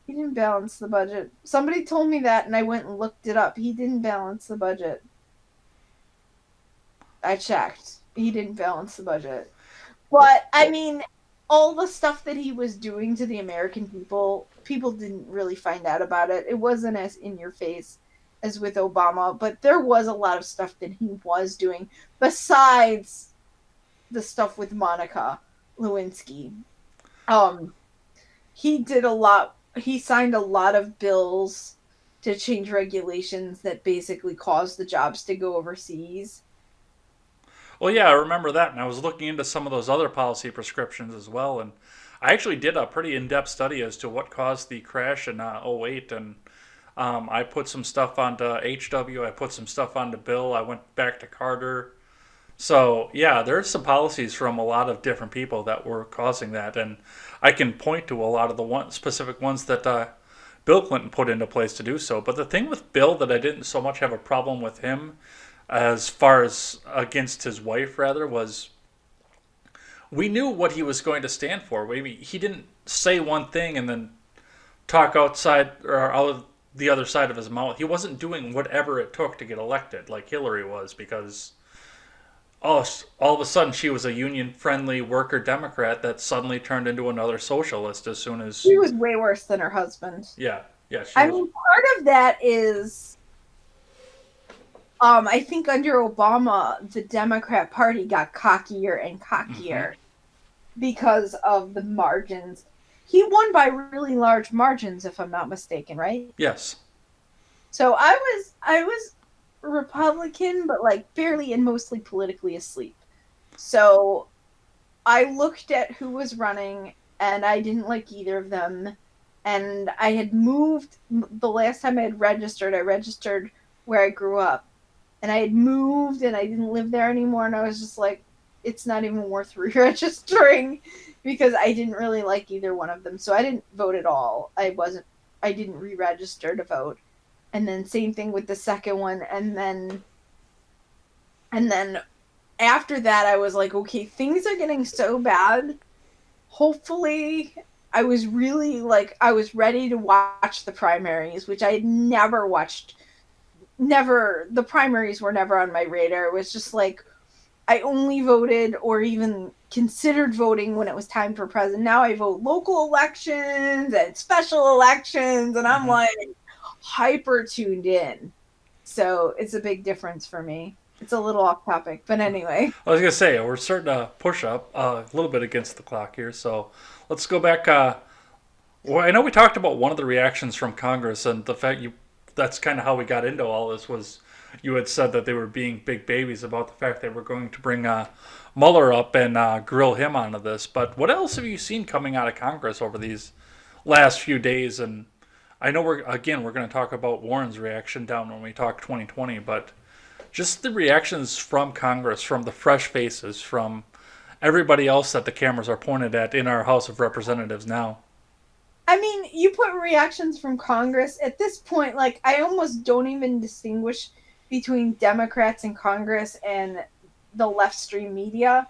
He didn't balance the budget. Somebody told me that and I went and looked it up. He didn't balance the budget. I checked. He didn't balance the budget. But I mean, all the stuff that he was doing to the American people, people didn't really find out about it. It wasn't as in your face as with Obama, but there was a lot of stuff that he was doing besides the stuff with Monica Lewinsky. Um, he did a lot. He signed a lot of bills to change regulations that basically caused the jobs to go overseas. well, yeah, I remember that, and I was looking into some of those other policy prescriptions as well, and I actually did a pretty in-depth study as to what caused the crash in '08, and I put some stuff onto HW, I put some stuff onto Bill, I went back to Carter. So yeah, there's some policies from a lot of different people that were causing that, and I can point to a lot of the specific ones that Bill Clinton put into place to do so. But the thing with Bill that I didn't so much have a problem with him, as far as against his wife rather, was we knew what he was going to stand for. Maybe he didn't say one thing and then talk outside or out of the other side of his mouth. He wasn't doing whatever it took to get elected like Hillary was because all of a sudden she was a union friendly worker Democrat that suddenly turned into another socialist as soon as She was way worse than her husband. yeah she I was. mean, part of that is, I think under Obama, the Democrat Party got cockier and Mm-hmm. cockier because of the margins. He won by really large margins, if I'm not mistaken, right? Yes. So I was Republican, but like barely and mostly politically asleep. So I looked at who was running, and I didn't like either of them. And I had moved the last time I had registered. I registered where I grew up, and I had moved, and I didn't live there anymore. And I was just like, it's not even worth re-registering because I didn't really like either one of them. So I didn't vote at all. I didn't re-register to vote. And then same thing with the second one, and then after that I was like, okay, things are getting so bad. Hopefully, I was ready to watch the primaries, which I had never watched. Never, the primaries were never on my radar. It was just like I only voted or even considered voting when it was time for president. Now I vote local elections and special elections, and I'm Mm-hmm. like hyper tuned in. So it's a big difference for me. It's a little off topic, but anyway. I was gonna say we're starting to push up a little bit against the clock here, so let's go back. Well, I know we talked about one of the reactions from Congress and the fact you that's kind of how we got into all this was you had said that they were being big babies about the fact they were going to bring Mueller up and grill him onto this. But what else have you seen coming out of Congress over these last few days? And I know we're going to talk about Warren's reaction down when we talk 2020, but just the reactions from Congress, from the fresh faces, from everybody else that the cameras are pointed at in our House of Representatives now. I mean, you put reactions from Congress at this point, like, I almost don't even distinguish between Democrats in Congress and the left stream media.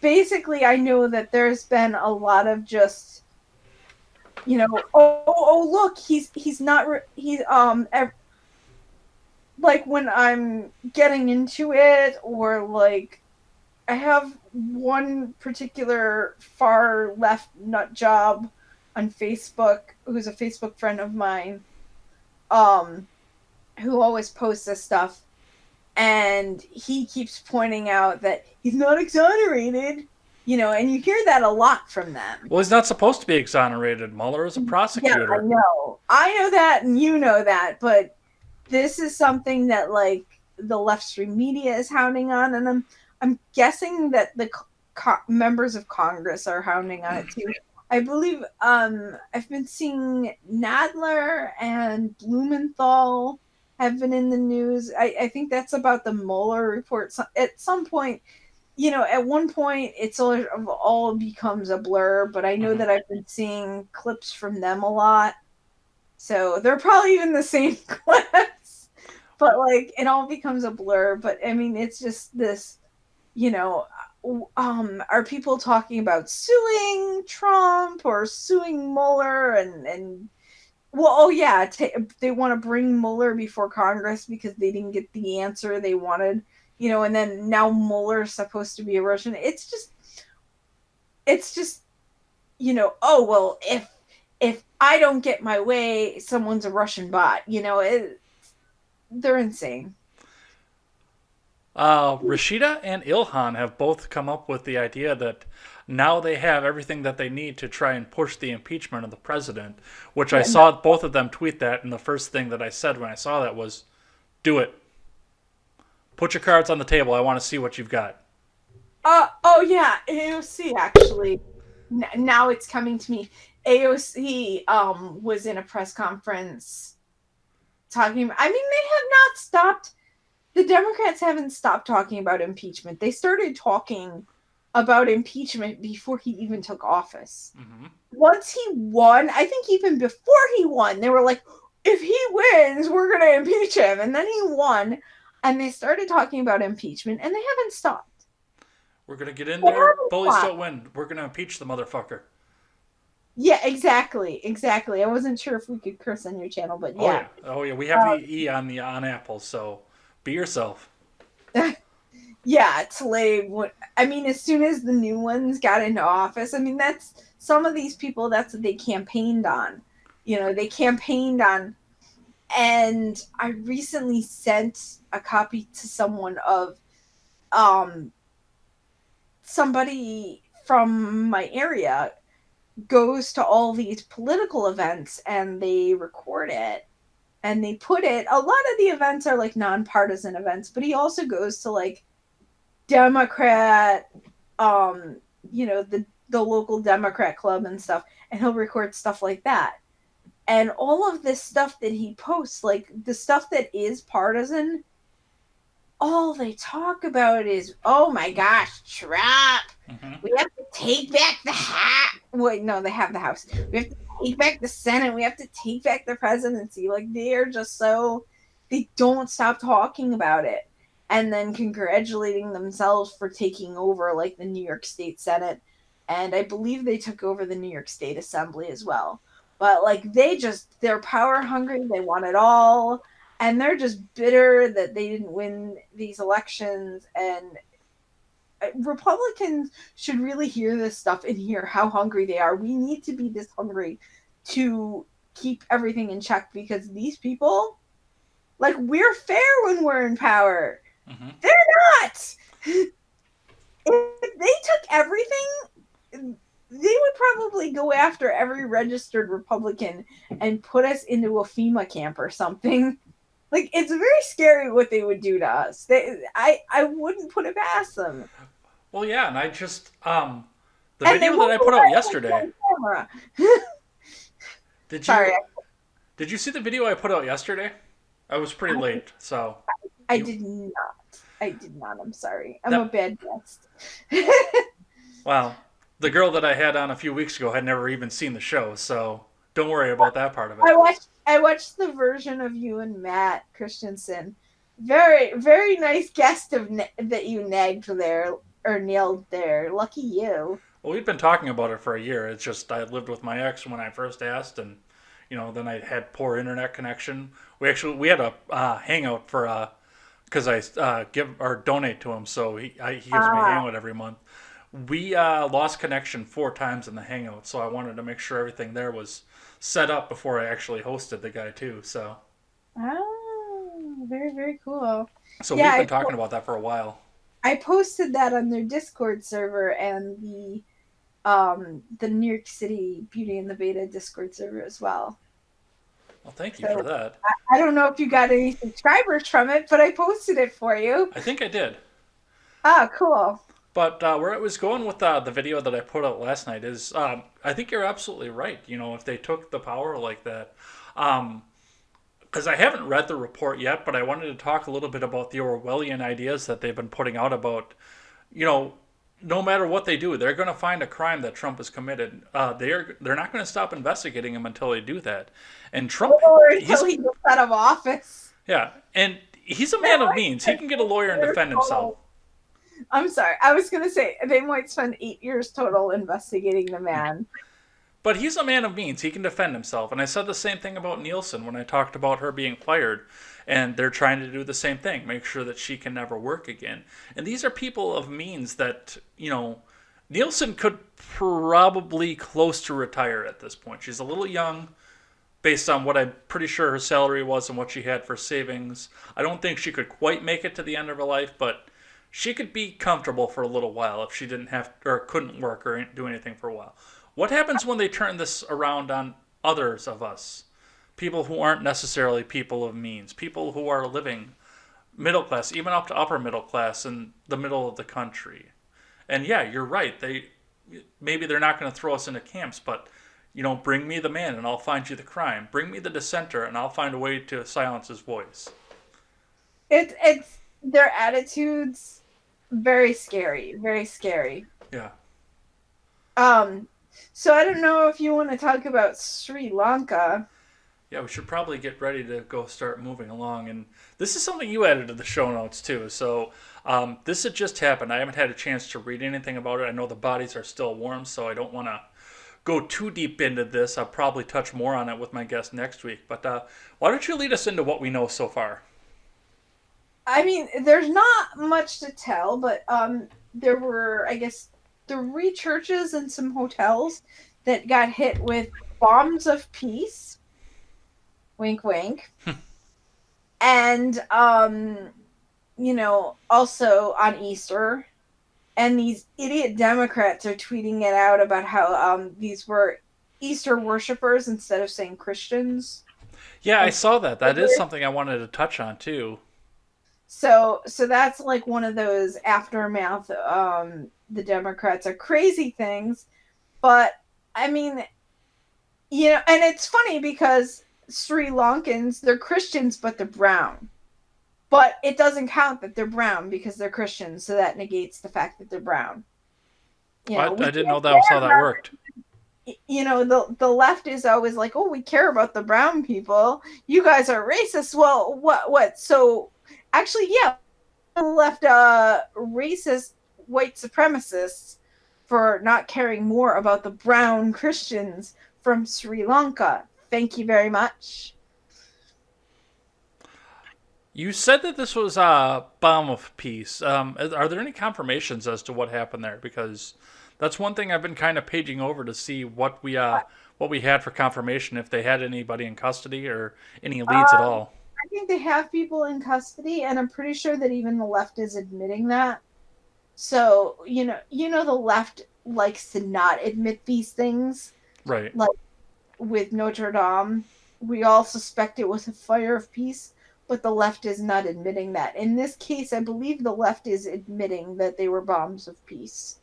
Basically, I know that there's been a lot of just, oh look, he's not he's like when I'm getting into it, or like I have one particular far left nut job on Facebook who's a Facebook friend of mine, um, who always posts this stuff, and he keeps pointing out that he's not exonerated, and you hear that a lot from them. Well, he's not supposed to be exonerated. Mueller is a Yeah, I prosecutor. know. I know that, and you know that, but this is something that like the left stream media is hounding on, and I'm guessing that the members of Congress are hounding on it too. I believe I've been seeing Nadler and Blumenthal have been in the news. I think that's about the Mueller report. So at some point, at one point it's all becomes a blur, but I know Mm-hmm. that I've been seeing clips from them a lot. So they're probably even the same clips, but like it all becomes a blur. But I mean, it's just this, you know, are people talking about suing Trump or suing Mueller and well, oh yeah, they want to bring Mueller before Congress because they didn't get the answer they wanted, and then now Mueller's supposed to be a Russian. It's just, oh well, if I don't get my way, someone's a Russian bot. They're insane. Rashida and Ilhan have both come up with the idea that now they have everything that they need to try and push the impeachment of the president, which I Yeah. saw both of them tweet that, and the first thing that I said when I saw that was, do it. Put your cards on the table. I want to see what you've got. Oh yeah, AOC actually. Now it's coming to me. AOC was in a press conference talking. I mean, they have not stopped. The Democrats haven't stopped talking about impeachment. They started talking about impeachment before he even took office. Mm-hmm. Once he won, I think even before he won, they were like, if he wins, we're going to impeach him. And then he won, and they started talking about impeachment, and they haven't stopped. We're going to get in They there. haven't Bullies stopped. don't win. We're going to impeach the motherfucker. Yeah, exactly, exactly. I wasn't sure if we could curse on your channel, but Oh yeah. yeah, oh yeah. We have the E on the on Apple, so be yourself. Yeah, it's lame. I mean, as soon as the new ones got into office, I mean, that's some of these people. That's what they campaigned on. They campaigned on. And I recently sent a copy to someone of um somebody from my area goes to all these political events and they record it and they put it. A lot of the events are like nonpartisan events, but he also goes to like Democrat, um, the local Democrat club and stuff, and he'll record stuff like that. And all of this stuff that he posts, like the stuff that is partisan, all they talk about is, oh my gosh, Trump. Hmm. We have to take back the hat. Wait, no, they have the House. We have to take back the Senate. We have to take back the presidency. Like they are just so they don't stop talking about it and then congratulating themselves for taking over like the New York State Senate. And I believe they took over the New York State Assembly as well. But like they're power hungry. They want it all and they're just bitter that they didn't win these elections. And Republicans should really hear this stuff and hear how hungry they are. We need to be this hungry to keep everything in check because these people, like, we're fair when we're in power. Hmm. They're not. If they took everything, they would probably go after every registered Republican and put us into a FEMA camp or something. Like it's very scary what they would do to us. I wouldn't put it past them, Well, yeah, and I just the and they video that won't I put out let us yesterday. on camera. Did Sorry, you did you see the video I put out yesterday? I was pretty I, late, so I you did not. I did not. I'm sorry. I'm a that bad guest. well, the girl that I had on a few weeks ago had never even seen the show, so don't worry about that part of it. I watched the version of you and Matt Christensen. Very very nice guest that you nagged there or nailed there. Lucky you. Well, we'd been talking about it for a year. It's just I lived with my ex when I first asked, and then I had poor internet connection. We had a hangout for because I give or donate to him, so he gives me a Ah, hangout every month. We lost connection 4 times in the hangout, so I wanted to make sure everything there was set up before I actually hosted the guy too. very very cool. So Yeah, we've been talking about that for a while. I posted that on their Discord server and the New York City Beauty and the Beta Discord server as well. Well, thank you for So that. I don't know if you got any subscribers from it, but I posted it for you. I think I did. Ah, cool. But where I was going with the video that I put out last night is I think you're absolutely right. If they took the power like that, because I haven't read the report yet, but I wanted to talk a little bit about the Orwellian ideas that they've been putting out about, you know, no matter what they do, they're going to find a crime that Trump has committed. They're not going to stop investigating him until they do that. And Trump, Or until he's he gets out of office. yeah, and he's a They man of might means. He spend can get a lawyer and 8 years defend himself. total. I'm sorry. I was gonna say they might spend 8 years total investigating the man. But he's a man of means. He can defend himself. And I said the same thing about Nielsen when I talked about her being fired. And they're trying to do the same thing, make sure that she can never work again. And these are people of means that, Nielsen could probably close to retire at this point. She's a little young based on what I'm pretty sure her salary was and what she had for savings. I don't think she could quite make it to the end of her life, but she could be comfortable for a little while if she didn't have or couldn't work or do anything for a while. What happens when they turn this around on others of us? People who aren't necessarily people of means, people who are living middle class, even up to upper middle class in the middle of the country. And yeah, you're right. Maybe they're not going to throw us into camps, but bring me the man and I'll find you the crime. Bring me the dissenter and I'll find a way to silence his voice. It's their attitudes very scary, very scary. Yeah. Um, so I don't know if you want to talk about Sri Lanka. Yeah, we should probably get ready to go start moving along. And this is something you added to the show notes too. So this had just happened. I haven't had a chance to read anything about it. I know the bodies are still warm, so I don't want to go too deep into this. I'll probably touch more on it with my guest next week. But why don't you lead us into what we know so far? I mean, there's not much to tell, but there were, I guess, three churches and some hotels that got hit with bombs of peace. Wink, wink. And also on Easter, and these idiot Democrats are tweeting it out about how these were Easter worshipers instead of saying Christians. Yeah, I And saw that. That is something I wanted to touch on too. so that's like one of those aftermath. The Democrats are crazy things, but I mean, and it's funny because Sri Lankans, they're Christians, but they're brown. But it doesn't count that they're brown because they're Christians, so that negates the fact that they're brown. I We didn't know can't that was how care that about, worked. the left is always like, oh, we care about the brown people. You guys are racist. Well, what? So actually, yeah, the left racist white supremacists for not caring more about the brown Christians from Sri Lanka. Thank you very much. You said that this was a bomb of peace. Are there any confirmations as to what happened there? Because that's one thing I've been kind of paging over to see what we had for confirmation, if they had anybody in custody or any leads at all. I think they have people in custody, and I'm pretty sure that even the left is admitting that. So, the left likes to not admit these things. Right. Like with Notre Dame, we all suspect it was a fire of peace, but the left is not admitting that. In this case, I believe the left is admitting that they were bombs of peace.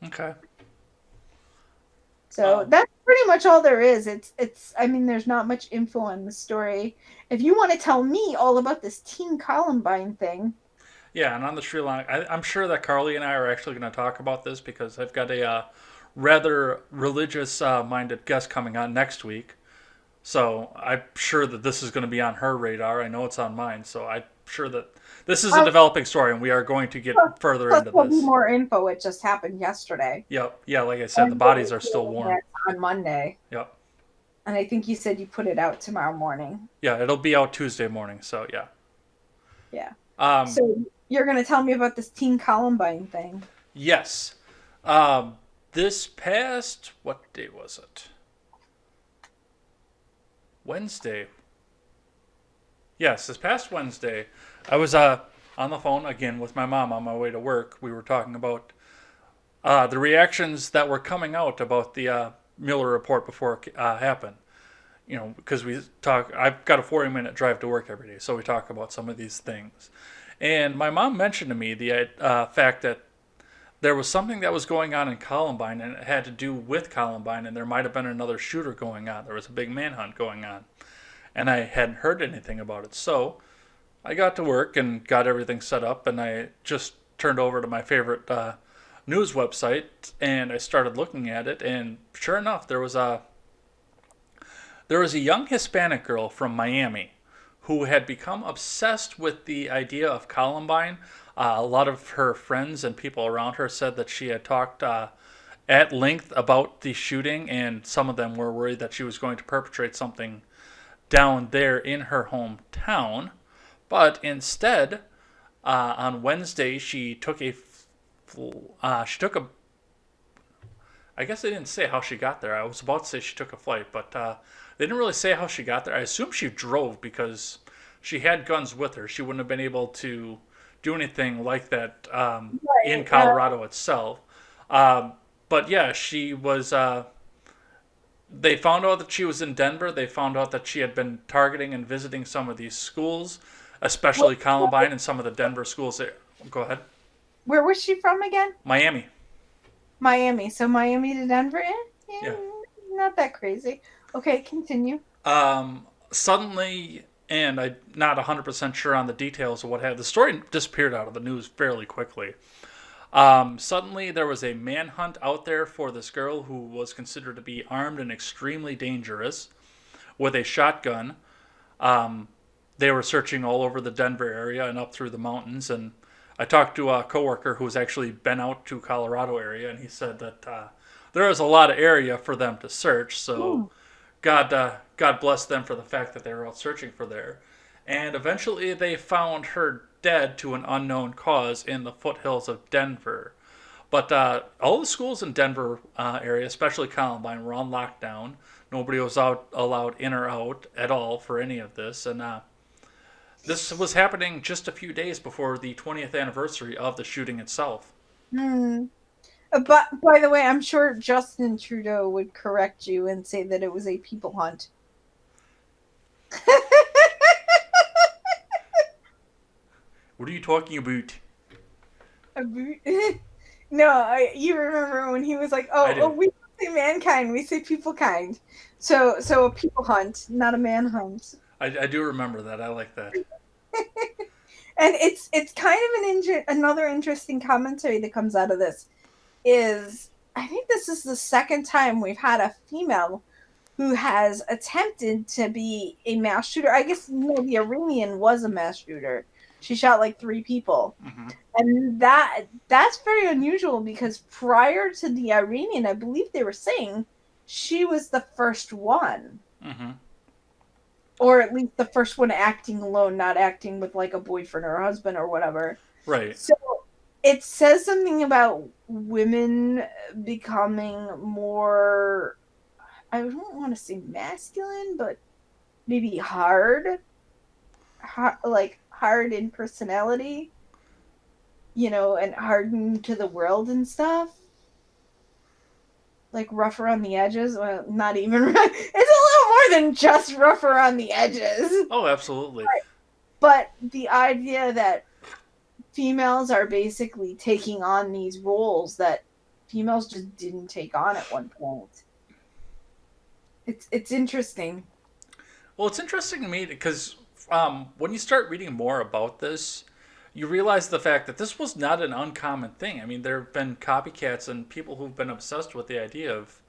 Okay. So that's pretty much all there is. I mean, there's not much info on the story. If you want to tell me all about this Teen Columbine thing. Yeah, and on the Sri Lanka, I'm sure that Carly and I are actually going to talk about this because I've got a rather religious minded guest coming on next week. So I'm sure that this is going to be on her radar. I know it's on mine. So I'm sure that this is a developing story, and we are going to get further Plus, into there'll be this. more info. It just happened yesterday. Yep. Yeah, like I said, the bodies are still warm. On Monday. Yep. And I think you said you put it out tomorrow morning. Yeah, it'll be out Tuesday morning. So yeah. Yeah. Um, So you're going to tell me about this Teen Columbine thing. yes. This past, what day was it? Wednesday. Yes, this past Wednesday, I was on the phone again with my mom on my way to work. We were talking about the reactions that were coming out about the Mueller report before it happened. Because I've got a 40-minute drive to work every day, so we talk about some of these things. And my mom mentioned to me the fact that there was something that was going on in Columbine, and it had to do with Columbine, and there might have been another shooter going on. There was a big manhunt going on, and I hadn't heard anything about it. So I got to work and got everything set up, and I just turned over to my favorite news website, and I started looking at it, and sure enough, there was a young Hispanic girl from Miami who had become obsessed with the idea of Columbine. A lot of her friends and people around her said that she had talked at length about the shooting, and some of them were worried that she was going to perpetrate something down there in her hometown. But instead, on Wednesday, she took a. I guess they didn't say how she got there. I was about to say she took a flight, but they didn't really say how she got there. I assume she drove because she had guns with her. She wouldn't have been able to do anything like that in Colorado itself. But yeah, she was. They found out that she was in Denver. They found out that she had been targeting and visiting some of these schools, especially Columbine and some of the Denver schools. Go ahead. Where was she from again? Miami. Miami. So Miami to Denver? Yeah. Not that crazy. Okay, continue. Suddenly, and I'm not 100% sure on the details of what happened. The story disappeared out of the news fairly quickly. Suddenly, there was a manhunt out there for this girl who was considered to be armed and extremely dangerous with a shotgun. They were searching all over the Denver area and up through the mountains. And I talked to a coworker who's actually been out to Colorado area, and he said that there was a lot of area for them to search. So Mm. God bless them for the fact that they were out searching for there. And eventually they found her dead to an unknown cause in the foothills of Denver. But all the schools in Denver area, especially Columbine, were on lockdown. Nobody was allowed in or out at all for any of this. And this was happening just a few days before the 20th anniversary of the shooting itself. Hmm. But by the way, I'm sure Justin Trudeau would correct you and say that it was a people hunt. What are you talking about? No, you remember when he was like, I "Oh, do. we don't say mankind, we say people kind." So a people hunt, not a man hunt. I do remember that. I like that. And it's kind of another interesting commentary that comes out of this is I think this is the second time we've had a female who has attempted to be a mass shooter. I guess no, the Iranian was a mass shooter. She shot like 3 people. Hmm. And that's very unusual because prior to the Iranian, I believe they were saying she was the first one. Hmm. Or at least the first one acting alone, not acting with like a boyfriend or a husband or whatever. Right. So it says something about women becoming more, I don't want to say masculine, but maybe like hard in personality, and hardened to the world and stuff. Like rough around the edges. Well, not even. It's a little more than just rough around the edges. Oh, absolutely. But the idea that females are basically taking on these roles that females just didn't take on at one point. It's interesting. Well, it's interesting to me because when you start reading more about this, you realize the fact that this was not an uncommon thing. I mean, there have been copycats and people who've been obsessed with the idea of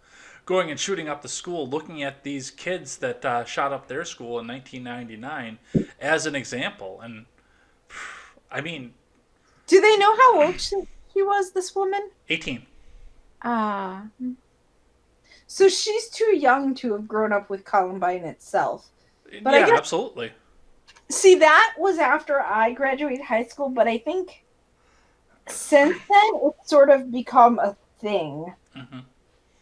going and shooting up the school, looking at these kids that shot up their school in 1999 as an example. And I mean, Do they know how old she was, this woman? 18. Ah. So she's too young to have grown up with Columbine itself. But I Yeah, guess, absolutely. see, that was after I graduated high school, but I think since then it's sort of become a thing. Hmm.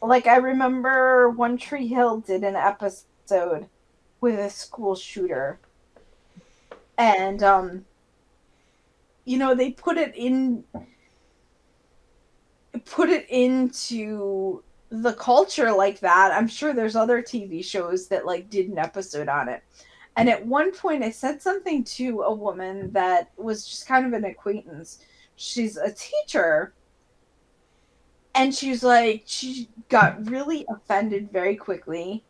Like, I remember One Tree Hill did an episode with a school shooter. And, they put it into the culture like that. I'm sure there's other TV shows that like did an episode on it. And at one point I said something to a woman that was just kind of an acquaintance. She's a teacher, and she got really offended very quickly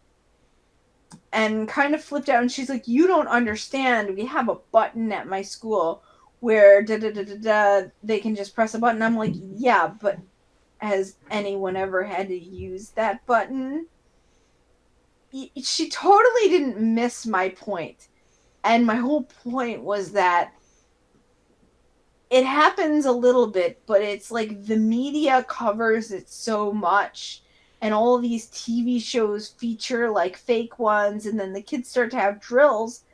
and kind of flipped out, and she's like, "You don't understand. We have a button at my school where da da da da da they can just press a button." I'm like, "Yeah, but has anyone ever had to use that button?" She totally didn't miss my point. And my whole point was that it happens a little bit, but it's like the media covers it so much. And all these TV shows feature like fake ones, and then the kids start to have drills,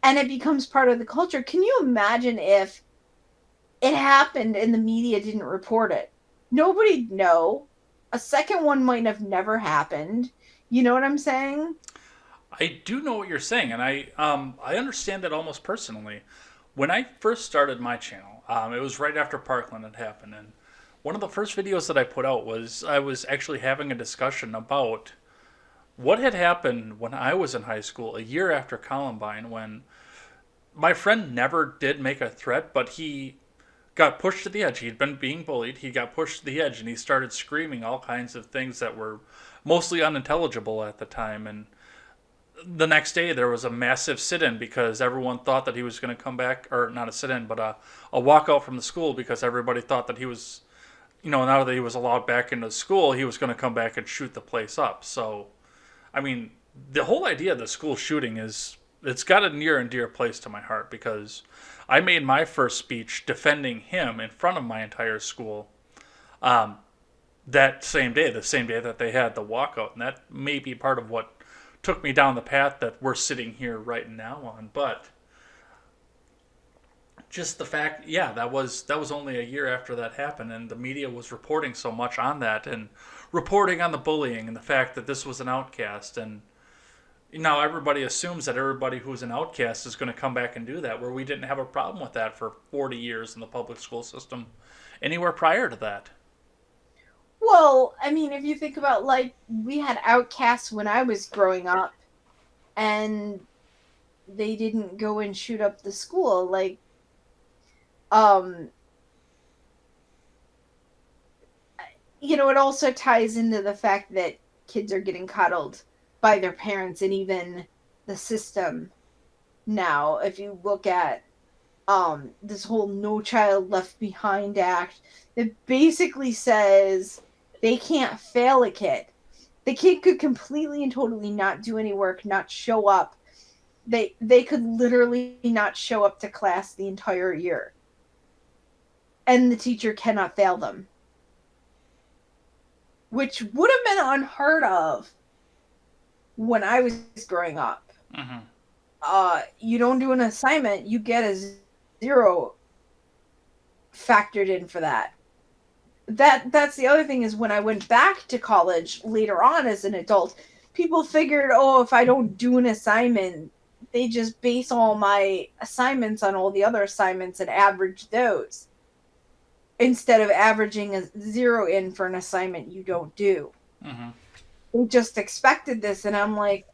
and it becomes part of the culture. Can you imagine if it happened and the media didn't report it? Nobody'd know. A second one might have never happened. You know what I'm saying? I do know what you're saying, and I understand that almost personally. When I first started my channel, it was right after Parkland had happened, and one of the first videos that I put out was I was actually having a discussion about what had happened when I was in high school, a year after Columbine, when my friend never did make a threat, but he got pushed to the edge. He'd been being bullied. He got pushed to the edge, and he started screaming all kinds of things that were mostly unintelligible at the time. And the next day there was a massive sit-in because everyone thought that he was going to come back, or not a sit-in, but a walkout from the school because everybody thought that he was, now that he was allowed back into school, he was going to come back and shoot the place up. So, I mean, the whole idea of the school shooting it's got a near and dear place to my heart because I made my first speech defending him in front of my entire school. Um, that same day, the same day that they had the walkout, and that may be part of what took me down the path that we're sitting here right now on. But just the fact, yeah, that was only a year after that happened, and the media was reporting so much on that, and reporting on the bullying and the fact that this was an outcast, and now everybody assumes that everybody who's an outcast is going to come back and do that, where we didn't have a problem with that for 40 years in the public school system anywhere prior to that. Well, I mean, if you think about, like, we had outcasts when I was growing up, and they didn't go and shoot up the school. Like, um, it also ties into the fact that kids are getting coddled by their parents and even the system now. If you look at this whole No Child Left Behind Act that basically says they can't fail a kid. The kid could completely and totally not do any work, not show up. They could literally not show up to class the entire year. And the teacher cannot fail them. Which would have been unheard of when I was growing up. Mm-hmm. You don't do an assignment, you get a zero factored in for that. That's the other thing, is when I went back to college later on as an adult, people figured, oh, if I don't do an assignment, they just base all my assignments on all the other assignments and average those instead of averaging a zero in for an assignment you don't do. Mm-hmm. They just expected this, and I'm like,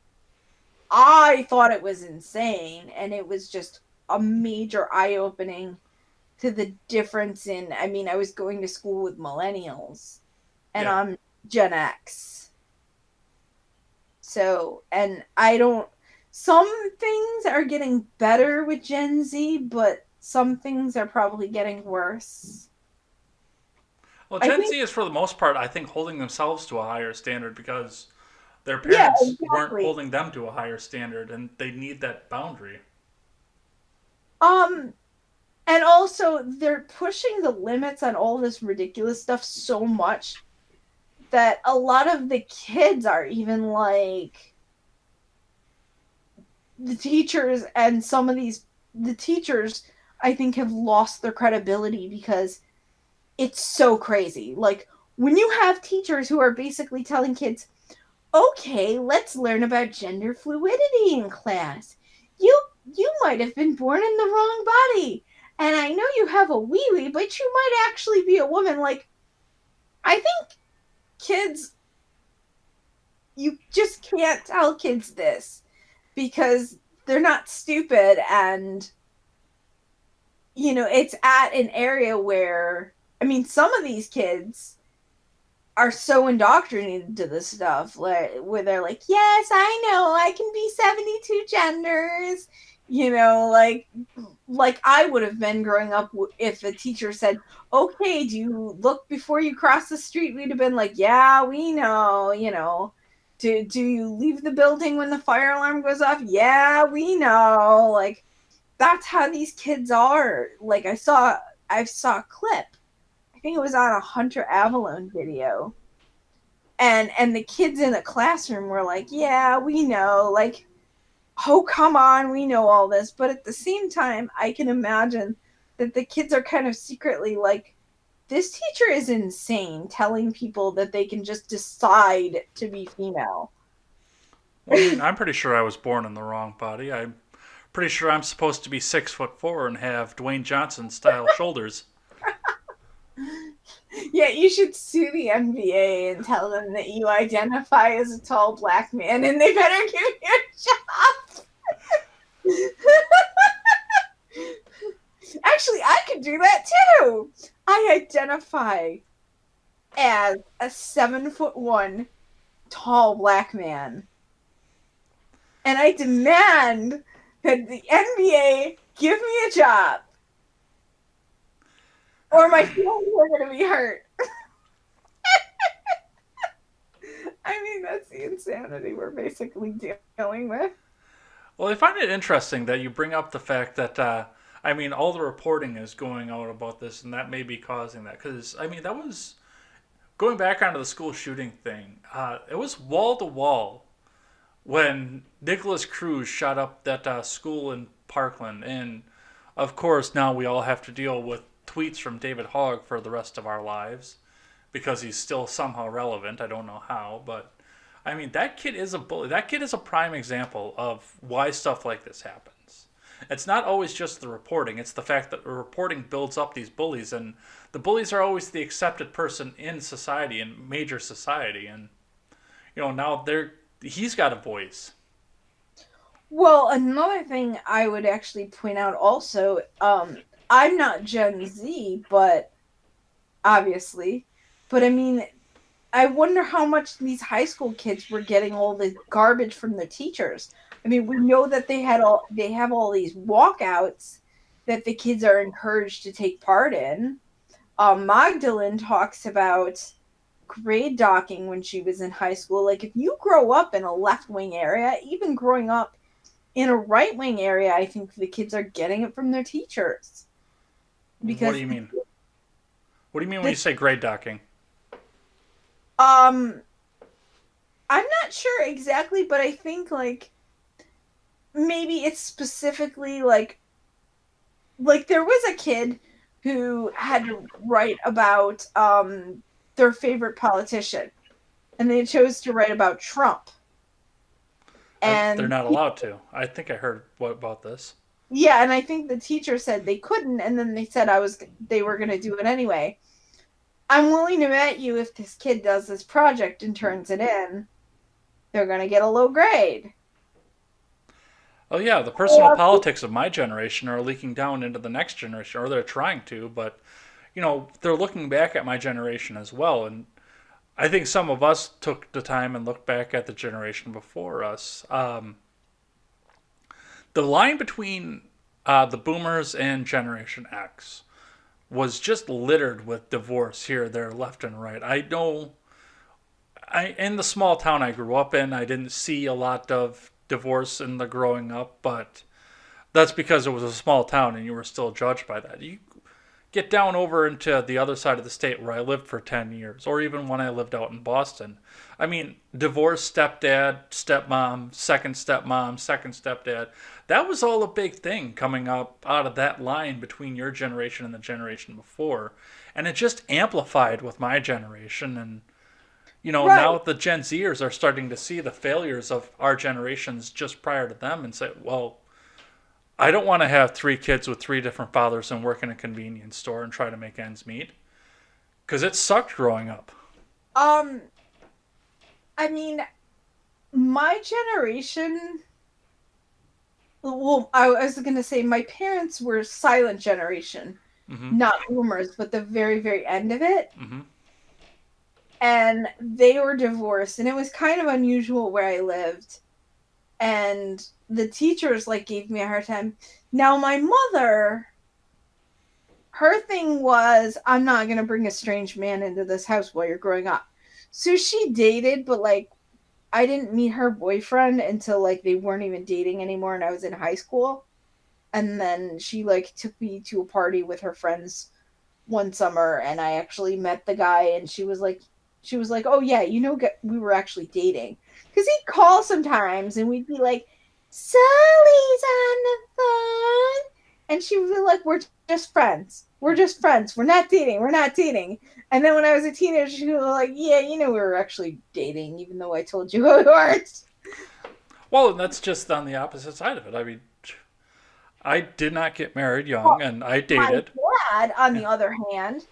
I thought it was insane, and it was just a major eye-opening to the difference in, I mean, I was going to school with millennials, and Yeah. I'm Gen X. So, and I don't, some things are getting better with Gen Z, but some things are probably getting worse. Well, I Gen think, Z is for the most part, I think, holding themselves to a higher standard because their yeah, parents weren't exactly. holding them to a higher standard, and they need that boundary. Um, and also they're pushing the limits on all this ridiculous stuff so much that a lot of the kids are even like, the teachers, and some of these, the teachers, I think, have lost their credibility because it's so crazy. Like, when you have teachers who are basically telling kids, okay, let's learn about gender fluidity in class. You might have been born in the wrong body. And I know you have a wee wee, but you might actually be a woman. Like, I think kids, you just can't tell kids this because they're not stupid, and it's at an area where, I mean, some of these kids are so indoctrinated to this stuff, like, where they're like, yes, I know I can be 72 genders, like I would have been growing up. If a teacher said, okay, do you look before you cross the street, we'd have been like, yeah, we know. Do you leave the building when the fire alarm goes off? Yeah, we know. Like, that's how these kids are. Like, I saw a clip, I think it was on a Hunter Avalon video, and the kids in the classroom were like, yeah, we know, like, oh, come on, we know all this. But at the same time, I can imagine that the kids are kind of secretly like, this teacher is insane, telling people that they can just decide to be female. Well, I mean, I'm pretty sure I was born in the wrong body. I'm pretty sure I'm supposed to be 6'4" and have Dwayne Johnson style shoulders. Yeah, you should sue the NBA and tell them that you identify as a tall black man, and they better give you a job. Actually, I could do that too. I identify as a 7'1" tall black man, and I demand that the NBA give me a job, or my feelings are going to be hurt. I mean, that's the insanity we're basically dealing with. Well, I find it interesting that you bring up the fact that, I mean, all the reporting is going out about this, and that may be causing that. Because, I mean, that was going back onto the school shooting thing, it was wall to wall when Nicholas Cruz shot up that school in Parkland, and of course now we all have to deal with tweets from David Hogg for the rest of our lives because he's still somehow relevant. I don't know how, but I mean that kid is a bully. That kid is a prime example of why stuff like this happens. It's not always just the reporting; it's the fact that the reporting builds up these bullies, and the bullies are always the accepted person in society, in major society, and now he's got a voice. Well, another thing I would actually point out also, I'm not Gen Z, but obviously, but I mean, I wonder how much these high school kids were getting all the garbage from their teachers. I mean, we know that they have all these walkouts that the kids are encouraged to take part in. Magdalene talks about grade docking when she was in high school. Like, if you grow up in a left wing area, even growing up in a right wing area, I think the kids are getting it from their teachers What do because you mean? What do you mean when the you say grade docking? um I'm not sure exactly, but I think like maybe it's specifically like there was a kid who had to write about their favorite politician, and they chose to write about Trump. They're And not allowed to. I think I heard what about this. yeah, and I think the teacher said they couldn't, and then they said they were going to do it anyway. I'm willing to bet you if this kid does this project and turns it in, they're going to get a low grade. Oh yeah, the personal politics of my generation are leaking down into the next generation, or they're trying to, but they're looking back at my generation as well, and I think some of us took the time and looked back at the generation before us. The line between the boomers and Generation X was just littered with divorce here, there, left, and right. I know in the small town I grew up in, I didn't see a lot of divorce in the growing up, but that's because it was a small town and you were still judged by that. You get down over into the other side of the state where I lived for 10 years, or even when I lived out in Boston. I mean, divorced stepdad, stepmom, second stepdad. That was all a big thing coming up out of that line between your generation and the generation before. And it just amplified with my generation. And, Right. now the Gen Zers are starting to see the failures of our generations just prior to them and say, well, I don't want to have three kids with three different fathers and work in a convenience store and try to make ends meet because it sucked growing up. Um, I mean, my generation, well, I was going to say my parents were silent generation, Mm-hmm. not boomers, but the very, very end of it. Mm-hmm. And they were divorced, and it was kind of unusual where I lived. And the teachers like gave me a hard time. Now, my mother, her thing was, I'm not going to bring a strange man into this house while you're growing up. So she dated, but like I didn't meet her boyfriend until like they weren't even dating anymore and I was in high school. And then she like took me to a party with her friends one summer and I actually met the guy and she was like, "Oh yeah, we were actually dating." Cuz he'd call sometimes and we'd be like, "Sully's on the phone." And she would be like, "We're just friends. We're just friends. We're not dating. We're not dating." And then when I was a teenager, she was like, "Yeah, we were actually dating even though I told you we weren't." Well, and that's just on the opposite side of it. I mean, I did not get married young, Well, and I my dated. dad, on Yeah. the other hand,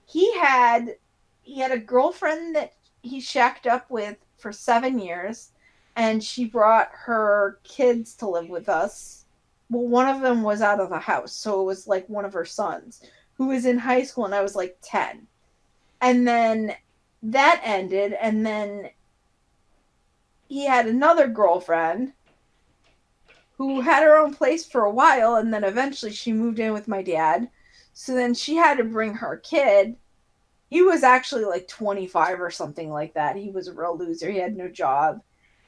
he had he had a girlfriend that he shacked up with for 7 years, and she brought her kids to live with us. Well, one of them was out of the house, so it was like one of her sons who was in high school, and I was like 10. And then that ended, and then he had another girlfriend who had her own place for a while, and then eventually she moved in with my dad. So then she had to bring her kid. He was actually like 25 or something like that. He was a real loser. He had no job.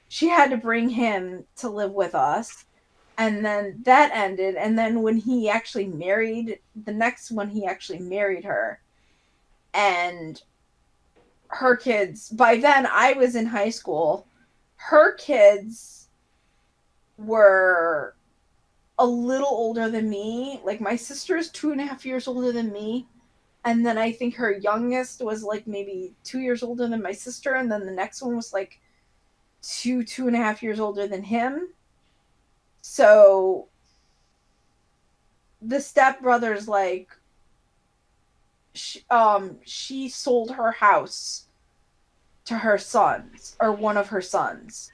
She had to bring him to live with us. And then that ended. And then when he actually married, the next one, he actually married her. And her kids, by then I was in high school. Her kids were a little older than me. Like my sister is 2.5 years older than me. And then I think her youngest was like maybe 2 years older than my sister. And then the next one was like 2.5 years older than him. So the stepbrothers, like, she sold her house to her sons, or one of her sons.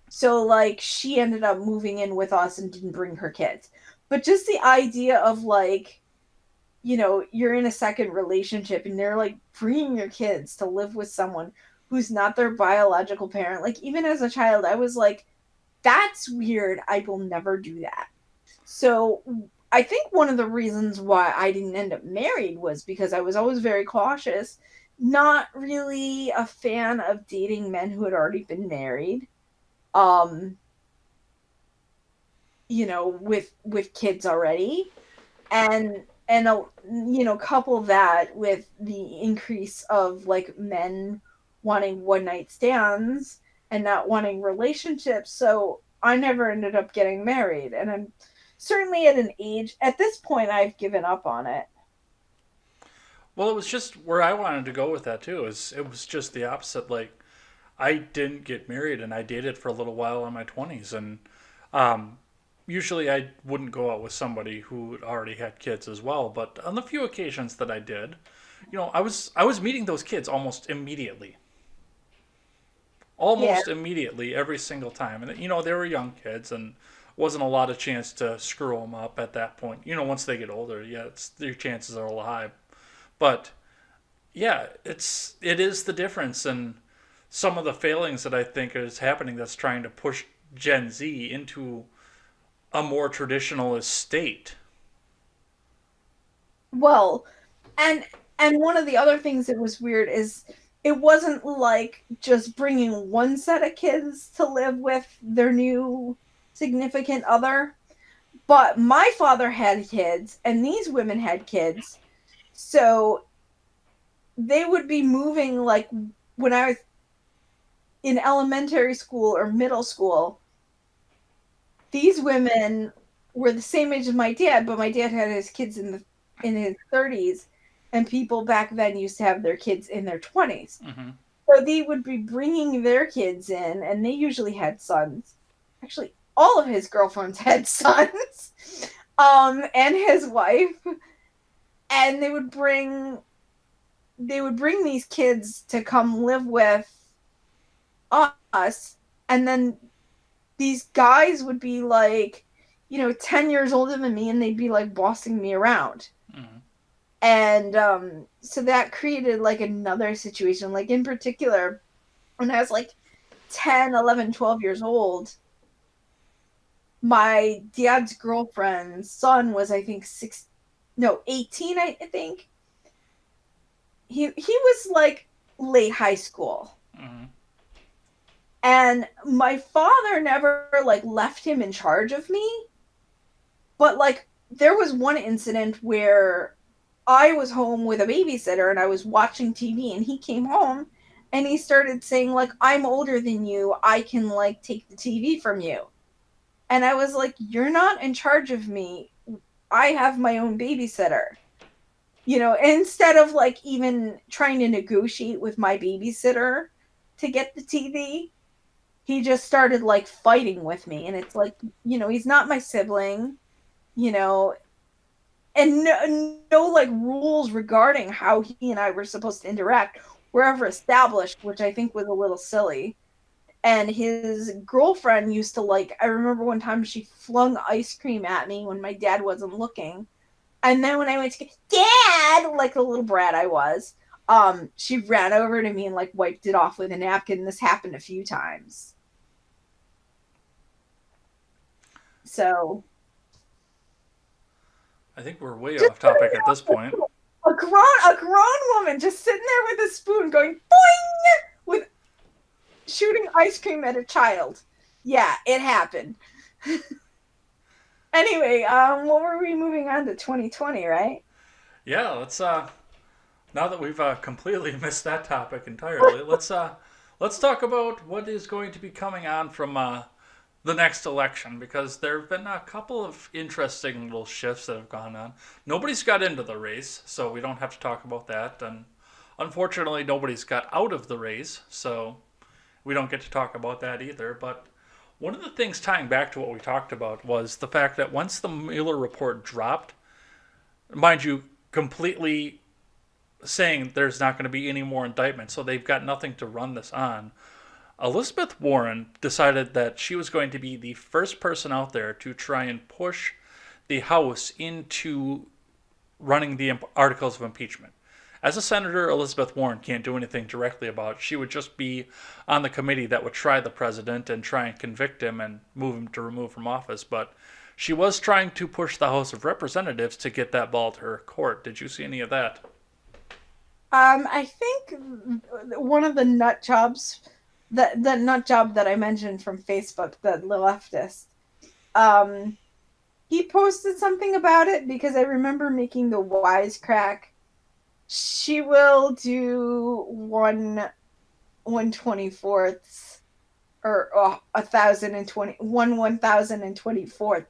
So like she ended up moving in with us and didn't bring her kids. But just the idea of like, you're in a second relationship and they're like bringing your kids to live with someone who's not their biological parent. Like even as a child, I was like, that's weird. I will never do that. So I think one of the reasons why I didn't end up married was because I was always very cautious, not really a fan of dating men who had already been married. Um, with kids already, and couple that with the increase of like men wanting one night stands and not wanting relationships. So I never ended up getting married, and I'm certainly at an age at this point I've given up on it. Well, it was just where I wanted to go with that too. Is it was just the opposite. Like I didn't get married, and I dated for a little while in my 20s, and um, usually I wouldn't go out with somebody who already had kids as well. But on the few occasions that I did, I was meeting those kids Yeah. almost immediately every single time, and they were young kids, and wasn't a lot of chance to screw them up at that point. Once they get older, yeah, their chances are a little high, but yeah, it is the difference and some of the failings that I think is happening that's trying to push Gen Z into a more traditionalist state. Well, and and one of the other things that was weird is it wasn't like just bringing one set of kids to live with their new significant other, but my father had kids and these women had kids. So they would be moving like when I was in elementary school or middle school. These women were the same age as my dad, but my dad had his kids in his 30s, and people back then used to have their kids in their 20s. Mm-hmm. So they would be bringing their kids in, and they usually had sons. Actually, all of his girlfriends had sons, and his wife, and they would bring these kids to come live with us, and then these guys would be like, 10 years older than me, and they'd be like bossing me around. Mm-hmm. And so that created like another situation. Like, in particular, when I was like 10, 11, 12 years old, my dad's girlfriend's son was, I think, 18, I think. He was like late high school. Mm-hmm. And my father never like left him in charge of me. But like there was one incident where I was home with a babysitter and I was watching TV, and he came home and he started saying like, I'm older than you, I can like take the TV from you. And I was like, you're not in charge of me. I have my own babysitter. Instead of like even trying to negotiate with my babysitter to get the TV, he just started like fighting with me. And it's like, he's not my sibling, you know, and no like rules regarding how he and I were supposed to interact were ever established, which I think was a little silly. And his girlfriend used to like, I remember one time she flung ice cream at me when my dad wasn't looking. And then when I went to get dad, like the little brat I was, she ran over to me and like wiped it off with a napkin. This happened a few times. So I think we're way just off topic at this point. a grown woman just sitting there with a spoon going boing with shooting ice cream at a child. Yeah, it happened. Anyway, what were we moving on to 2020, right? Yeah, Now that we've completely missed that topic entirely, let's talk about what is going to be coming on from the next election, because there have been a couple of interesting little shifts that have gone on. Nobody's got into the race, so we don't have to talk about that, and unfortunately, nobody's got out of the race, so we don't get to talk about that either. But one of the things tying back to what we talked about was the fact that once the Mueller report dropped, mind you, completely saying there's not going to be any more indictments, so they've got nothing to run this on. Elizabeth Warren decided that she was going to be the first person out there to try and push the House into running the articles of impeachment. As a senator, Elizabeth Warren can't do anything directly about it. She would just be on the committee that would try the president and try and convict him and move him to remove from office. But she was trying to push the House of Representatives to get that ball to her court. Did you see any of that? I think one of the nut jobs, the nut job that I mentioned from Facebook, the leftist, um, he posted something about it because I remember making the wisecrack. She will do 1/24 or 1,024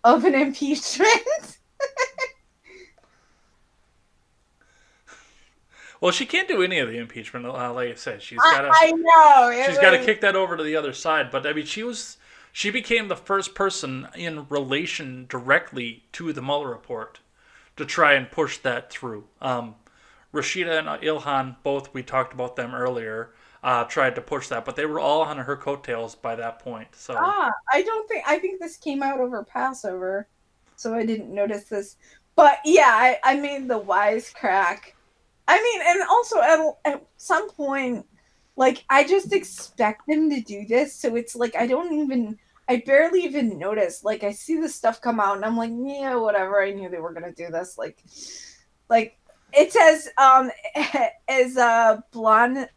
of an impeachment. Well, she can't do any of the impeachment. Like I said, I know she's got to it was. kick that over to the other side. But I mean, she became the first person in relation directly to the Mueller report to try and push that through. Rashida and Ilhan, both, we talked about them earlier, tried to push that, but they were all on her coattails by that point. So I don't think I think this came out over Passover, so I didn't notice this. But yeah, I made the wisecrack. I mean, and also at some point, like I just expect them to do this, so it's like I barely even notice. Like I see this stuff come out, and I'm like, yeah, whatever. I knew they were gonna do this. Like it says, as blonde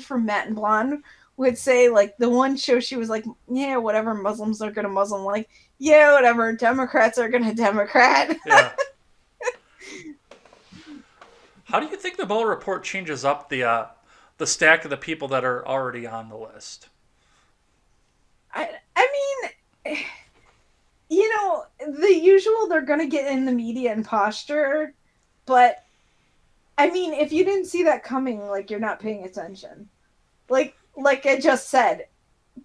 from Matt and Blonde would say, like the one show she was like, yeah, whatever. Muslims are gonna Muslim. Like, yeah, whatever. Democrats are gonna Democrat. yeah. How do you think the Mueller report changes up the stack of the people that are already on the list? I mean, the usual, they're going to get in the media and posture, but I mean, if you didn't see that coming, like you're not paying attention. Like I just said,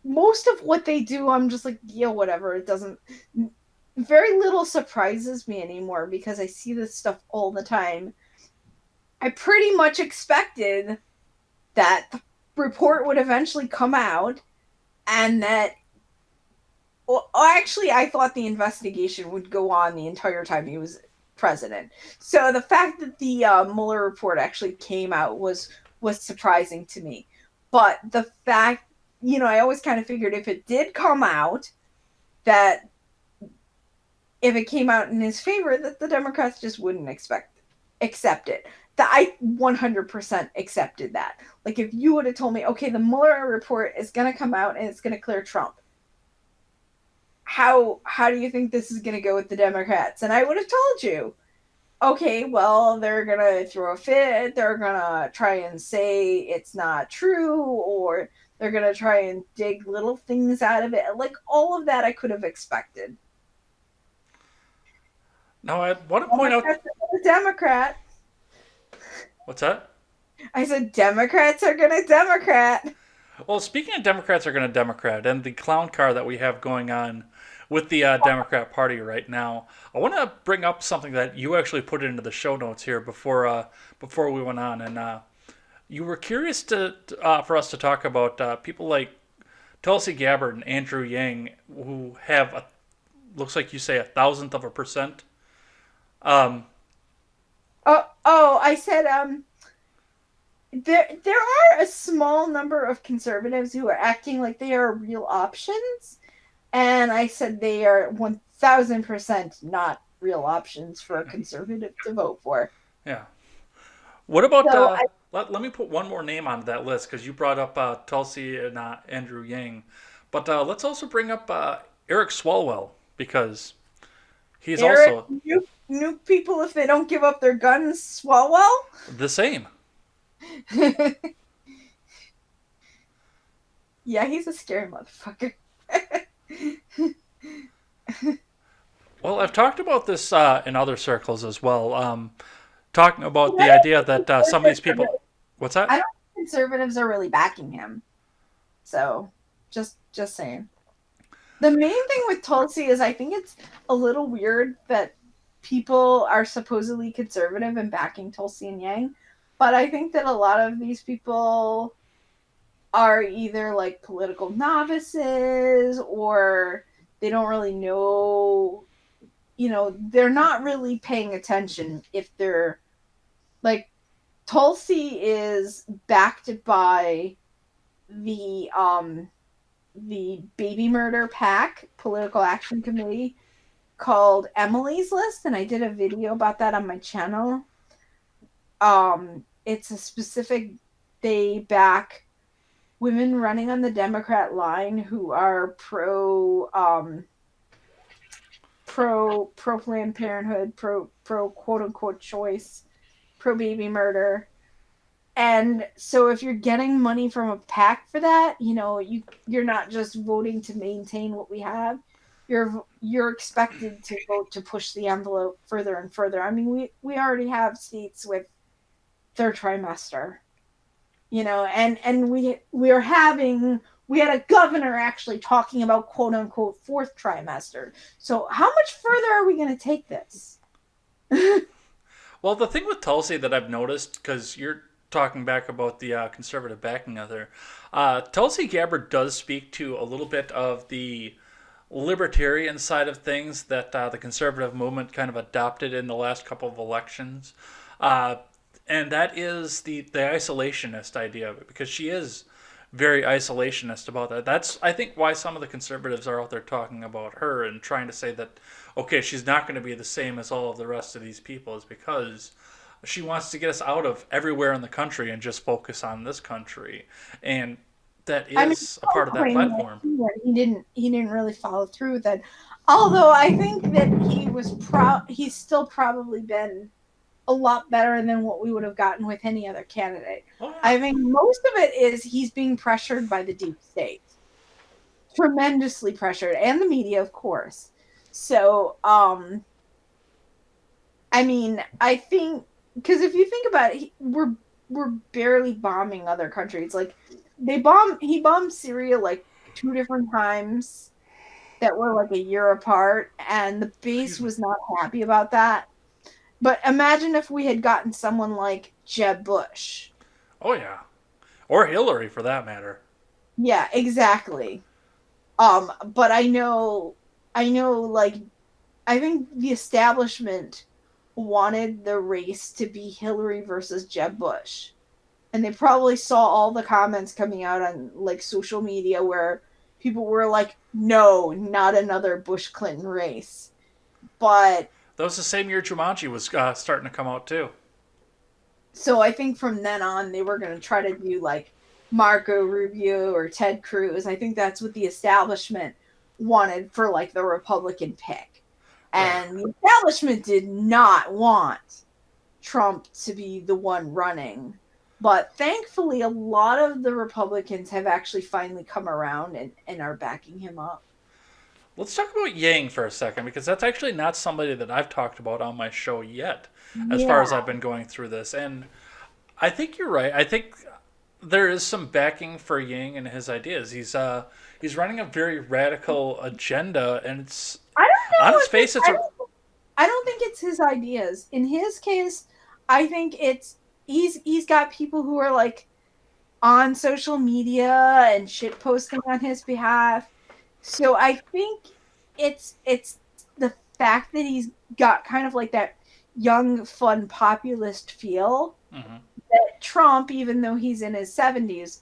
most of what they do, I'm just like, yeah, whatever. It doesn't very little surprises me anymore because I see this stuff all the time. I pretty much expected that the report would eventually come out and that well, actually, I thought the investigation would go on the entire time he was president. So the fact that the Mueller report actually came out was surprising to me. But the fact, I always kind of figured if it did come out, that if it came out in his favor, that the Democrats just wouldn't accept it. That I 100% accepted that. Like if you would have told me, okay, the Mueller report is going to come out and it's going to clear Trump, how do you think this is going to go with the Democrats? And I would have told you, okay, well, they're going to throw a fit. They're going to try and say it's not true, or they're going to try and dig little things out of it. Like all of that I could have expected. Now, I want to point out. Democrat. What's that? I said Democrats are going to Democrat. Well, speaking of Democrats are going to Democrat and the clown car that we have going on with the Democrat Party right now, I want to bring up something that you actually put into the show notes here before we went on, and you were curious for us to talk about people like Tulsi Gabbard and Andrew Yang, who have looks like you say 1,000%. I said there are a small number of conservatives who are acting like they are real options, and I said they are 1,000% not real options for a conservative to vote for. Yeah. What about So let me put one more name onto that list because you brought up Tulsi and Andrew Yang, but let's also bring up Eric Swalwell because he's Eric, also nuke people if they don't give up their guns, Swalwell? The same. Yeah, he's a scary motherfucker. Well, I've talked about this in other circles as well. Talking about I the idea that some of these people. What's that? don't think conservatives are really backing him. So, just saying. The main thing with Tulsi is I think it's a little weird that people are supposedly conservative and backing Tulsi and Yang, but I think that a lot of these people are either like political novices or they don't really know, they're not really paying attention if they're like Tulsi is backed by the baby murder pack political action committee called Emily's List, and I did a video about that on my channel. It's a specific, they back women running on the Democrat line who are pro Planned Parenthood, pro quote unquote choice, pro baby murder. And so if you're getting money from a PAC for that, you're not just voting to maintain what we have. You're expected to vote to push the envelope further and further. I mean, we already have states with third trimester, and we had a governor actually talking about quote unquote fourth trimester. So how much further are we going to take this? Well, the thing with Tulsi that I've noticed, because you're talking back about the conservative backing of her, Tulsi Gabbard does speak to a little bit of the libertarian side of things that the conservative movement kind of adopted in the last couple of elections. Uh, and that is the isolationist idea of it, because she is very isolationist about that. That's, I think, why some of the conservatives are out there talking about her and trying to say that, okay, she's not going to be the same as all of the rest of these people, is because she wants to get us out of everywhere in the country and just focus on this country. And that is a part of that platform. He didn't really follow through with it. Although I think that he's still probably been a lot better than what we would have gotten with any other candidate. Oh, yeah. I think most of it is he's being pressured by the deep state. Tremendously pressured, and the media, of course. So, I mean, I think because if you think about it, we're barely bombing other countries. Like he bombed Syria like 2 different times that were like a year apart, and the base was not happy about that. But imagine if we had gotten someone like Jeb Bush. Oh, yeah. Or Hillary, for that matter. Yeah, exactly. But like, I think the establishment wanted the race to be Hillary versus Jeb Bush. And they probably saw all the comments coming out on like social media where people were like, no, not another Bush Clinton race. But that was the same year Jumanji was starting to come out, too. so I think from then on, they were going to try to do like Marco Rubio or Ted Cruz. I think that's what the establishment wanted for like the Republican pick. And the establishment did not want Trump to be the one running. But thankfully, a lot of the Republicans have actually finally come around and are backing him up. Let's talk about Yang for a second, because that's actually not somebody that I've talked about on my show yet, as far as Yeah. I've been going through this. And I think you're right. I think there is some backing for Yang and his ideas. He's running a very radical agenda, and it's I don't on know its if face. It's a I don't think it's his ideas. In his case, I think it's he's got people who are like on social media and shit posting on his behalf. So I think it's the fact that he's got kind of like that young, fun, populist feel Mhm. that Trump, even though he's in his 70s,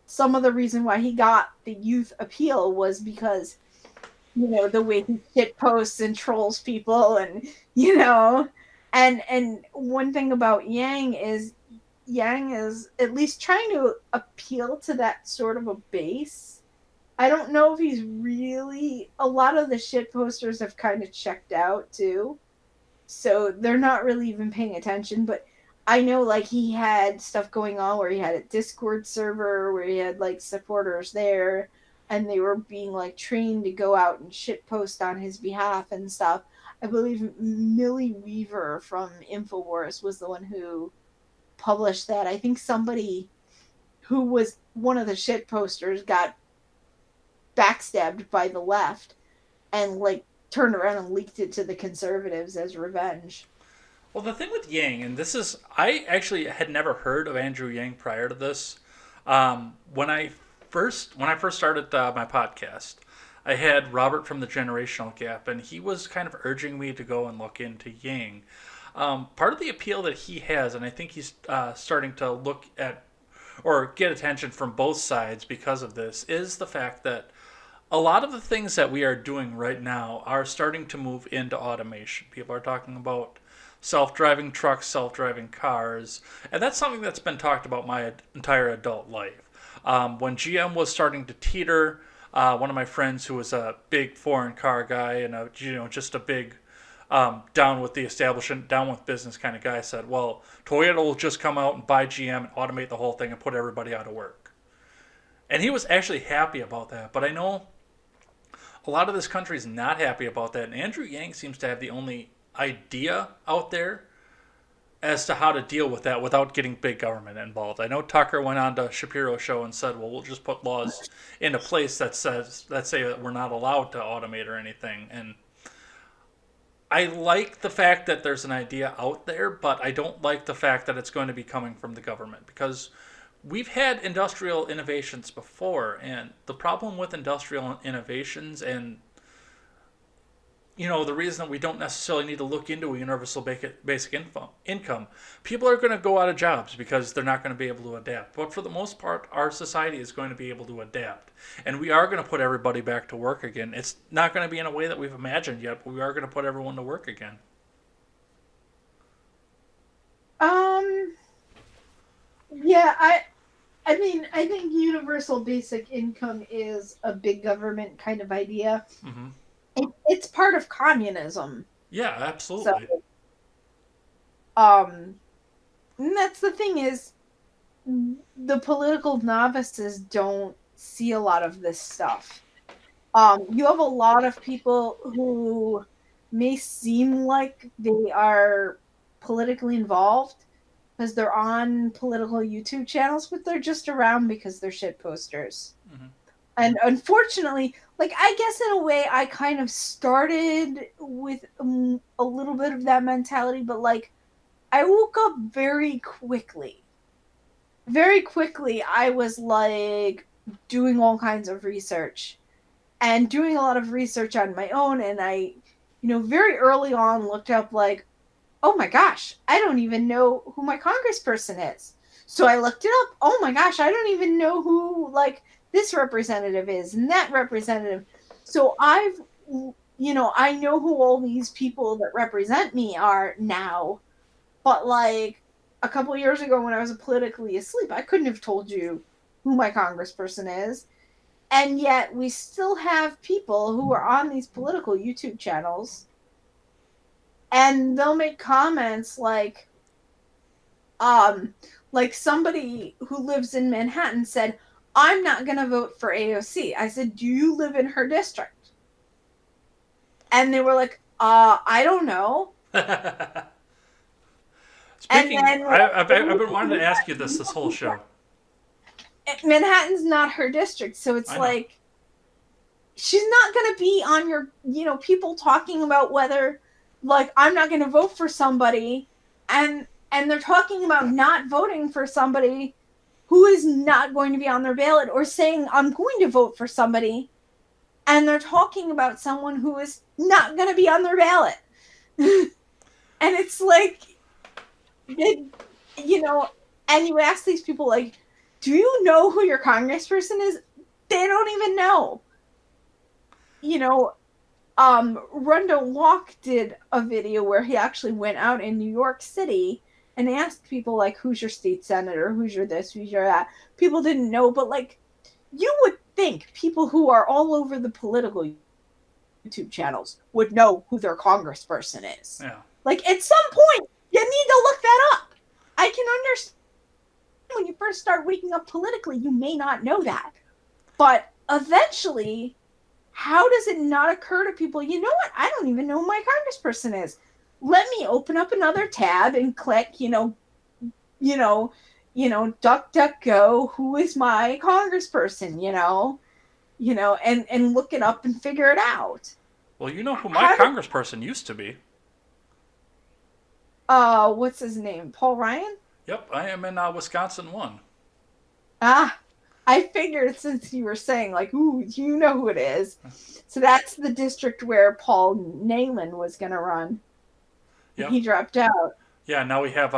some of the reason why he got the youth appeal was because the way he shit posts and trolls people, and and one thing about Yang is at least trying to appeal to that sort of a base I don't know if he's really. A lot of the shit posters have kind of checked out too, so they're not really even paying attention. But I know like he had stuff going on where he had a Discord server where he had like supporters there, and they were being like trained to go out and shit post on his behalf and stuff. I believe Millie Weaver from Infowars was the one who published that. I think somebody who was one of the shit posters got backstabbed by the left and like turned around and leaked it to the conservatives as revenge. Well, the thing with Yang, and this is, I actually had never heard of Andrew Yang prior to this. When I first started my podcast, I had Robert from the Generational Gap, and he was kind of urging me to go and look into Yang. Part of the appeal that he has, and I think he's starting to look at or get attention from both sides because of this, is the fact that a lot of the things that we are doing right now are starting to move into automation. People are talking about self-driving trucks, self-driving cars, and that's something that's been talked about my entire adult life. When GM was starting to teeter, one of my friends who was a big foreign car guy and just a big down with the establishment, down with business kind of guy said, "Well, Toyota will just come out and buy GM and automate the whole thing and put everybody out of work." And he was actually happy about that, but I know a lot of this country is not happy about that. And Andrew Yang seems to have the only idea out there as to how to deal with that without getting big government involved. I know Tucker went on to Shapiro's show and said, "Well, we'll just put laws into place that say that we're not allowed to automate or anything." And I like the fact that there's an idea out there, but I don't like the fact that it's going to be coming from the government because we've had industrial innovations before, and the problem with industrial innovations and the reason that we don't necessarily need to look into a universal basic income, people are going to go out of jobs because they're not going to be able to adapt. But for the most part, our society is going to be able to adapt. And we are going to put everybody back to work again. It's not going to be in a way that we've imagined yet, but we are going to put everyone to work again. Um, yeah, I mean, I think universal basic income is a big government kind of idea. Hmm. It's part of communism. Yeah, So, absolutely. um, and that's the thing is the political novices don't see a lot of this stuff. You have a lot of people who may seem like they are politically involved because they're on political YouTube channels, but they're just around because they're shit posters. Hmm. And unfortunately, like I guess in a way, I kind of started with a little bit of that mentality, but like I woke up very quickly. Very quickly, I was like doing all kinds of research and doing a lot of research on my own. And I, very early on looked up like, oh my gosh, I don't even know who my congressperson is. So I looked it up. Oh my gosh, I don't even know who like this representative is and that representative. So I know who all these people that represent me are now. But like a couple of years ago when I was politically asleep, I couldn't have told you who my congressperson is. And yet we still have people who are on these political YouTube channels and they'll make comments like somebody who lives in Manhattan said, "I'm not going to vote for AOC." I said, "Do you live in her district?" And they were like, I don't know." And Speaking, then I've been wanting to ask you this whole show. Manhattan's not her district, so it's I know. like she's not going to be on your, people talking about whether like I'm not going to vote for somebody and they're talking about not voting for somebody who is not going to be on their ballot, or saying I'm going to vote for somebody and they're talking about someone who is not going to be on their ballot. And it's like they, and you ask these people like, do you know who your congressperson is? They don't even know. Rundle Walk did a video where he actually went out in New York City and asked people like, who's your state senator, who's your this, who's your that. People didn't know, but like you would think people who are all over the political YouTube channels would know who their congressperson is. Yeah. Like, at some point, you need to look that up. I can understand when you first start waking up politically, you may not know that. But eventually, how does it not occur to people, you know what? I don't even know who my congressperson is. Let me open up another tab and click, duck, duck, go, who is my congressperson, and look it up and figure it out. Well, you know who my How did, congressperson used to be. what's his name? Paul Ryan? Yep, I am in Wisconsin 1. Ah, I figured since you were saying, like, ooh, you know who it is. So that's the district where Paul Neyland was going to run. And Yep. he dropped out. Yeah, now we have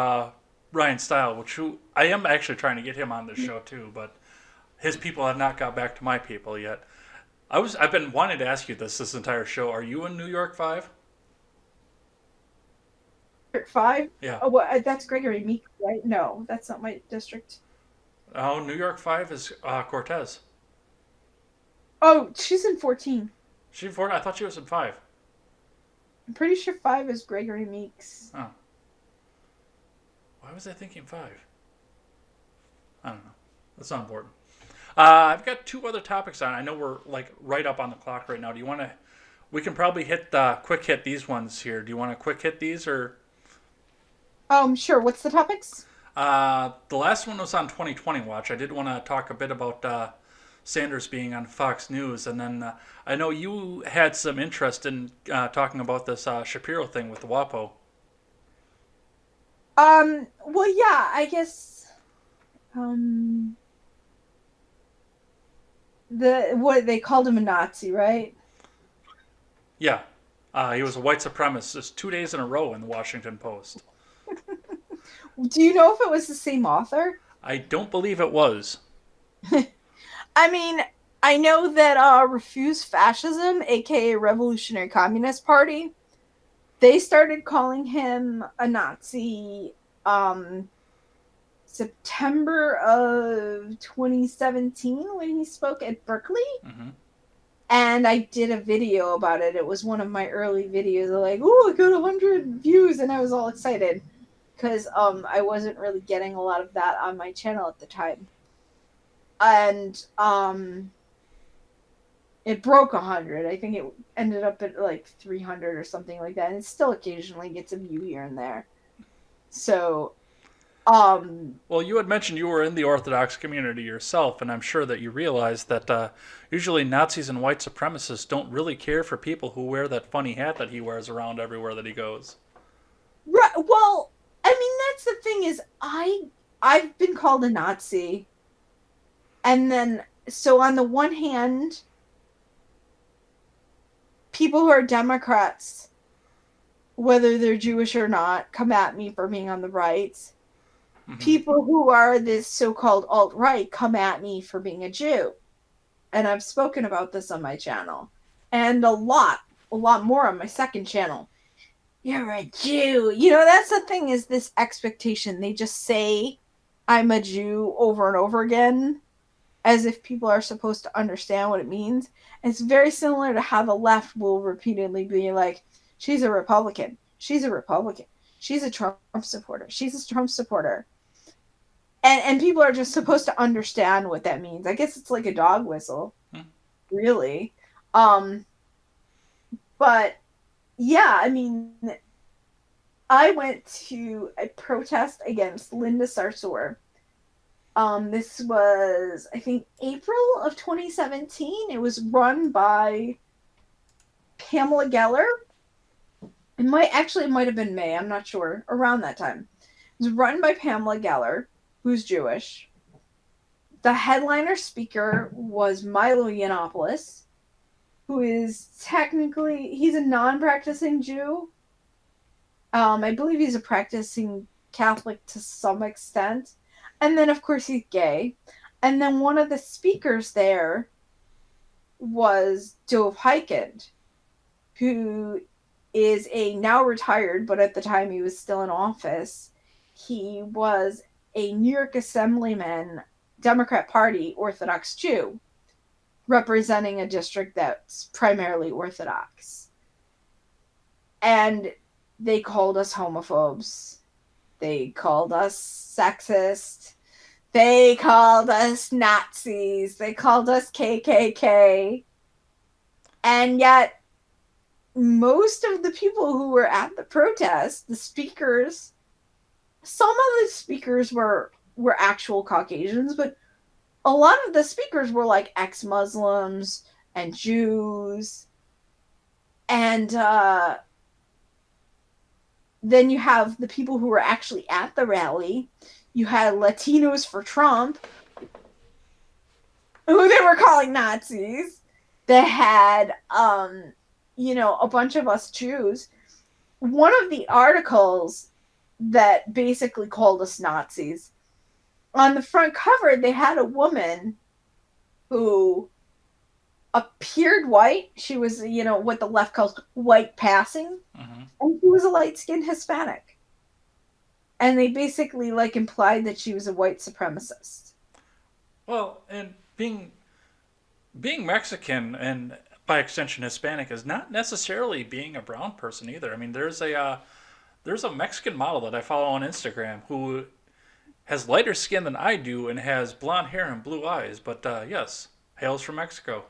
Ryan Style, who I am actually trying to get him on this show too, but his people have not got back to my people yet. I've been wanting to ask you this entire show. Are you in New York 5? District 5? Yeah. Oh, well, that's Gregory Meek, right? No, that's not my district. Oh, New York 5 is Cortez. Oh, she's in 14. She in 4? I thought she was in 5. I'm pretty sure 5 is Gregory Meeks. Oh. Why was I thinking 5? I don't know. That's not important. I've got 2 other topics on. I know we're like right up on the clock right now. Do you want to? We can probably quick hit these ones here. Do you want to quick hit these or? Sure. What's the topics? The last one was on 2020 Watch. I did want to talk a bit about Sanders being on Fox News, and then I know you had some interest in talking about this Shapiro thing with the WAPO. Well, yeah, I guess, what they called him a Nazi, right? Yeah, he was a white supremacist 2 days in a row in the Washington Post. Do you know if it was the same author? I don't believe it was. I mean, I know that Refuse Fascism, aka Revolutionary Communist Party, they started calling him a Nazi September of 2017 when he spoke at Berkeley. Mm-hmm. And I did a video about it. It was one of my early videos. Like, oh, I got 100 views, and I was all excited because I wasn't really getting a lot of that on my channel at the time. And it broke 100. I think it ended up at like 300 or something like that. And it still occasionally gets a view here and there. So, well, you had mentioned you were in the Orthodox community yourself, and I'm sure that you realize that usually Nazis and white supremacists don't really care for people who wear that funny hat that he wears around everywhere that he goes. right, well, I mean, that's the thing is I've been called a Nazi. And then, so on the one hand, people who are Democrats, whether they're Jewish or not, come at me for being on the right. Mm-hmm. People who are this so-called alt-right come at me for being a Jew. And I've spoken about this on my channel. And a lot more on my second channel. You're a Jew. That's the thing, is this expectation. They just say I'm a Jew over and over again, as if people are supposed to understand what it means. And it's very similar to how the left will repeatedly be like, she's a Republican. She's a Republican. She's a Trump supporter. She's a Trump supporter. And people are just supposed to understand what that means. I guess it's like a dog whistle, really. But yeah, I mean, I went to a protest against Linda Sarsour. This was, I think, April of 2017. It was run by Pamela Geller. It might have been May. I'm not sure. Around that time. It was run by Pamela Geller, who's Jewish. The headliner speaker was Milo Yiannopoulos, who is he's a non-practicing Jew. I believe he's a practicing Catholic to some extent. And then, of course, he's gay. And then one of the speakers there was Dov Hikind, who is a now retired, but at the time he was still in office. He was a New York Assemblyman, Democrat Party, Orthodox Jew. representing a district that's primarily Orthodox. And they called us homophobes. They called us sexist. They called us Nazis. They called us KKK. And yet, most of the people who were at the protest, the speakers, some of the speakers were actual Caucasians, but a lot of the speakers were like ex-Muslims and Jews. And then you have the people who were actually at the rally. You had Latinos for Trump, who they were calling Nazis. They had, a bunch of us Jews. One of the articles that basically called us Nazis, on the front cover, they had a woman who appeared white. She was, what the left calls white passing. Mm-hmm. And she was a light-skinned Hispanic. And they basically like implied that she was a white supremacist. Well, and being Mexican and by extension Hispanic is not necessarily being a brown person either. I mean, there's a Mexican model that I follow on Instagram who has lighter skin than I do and has blonde hair and blue eyes, but yes, hails from Mexico.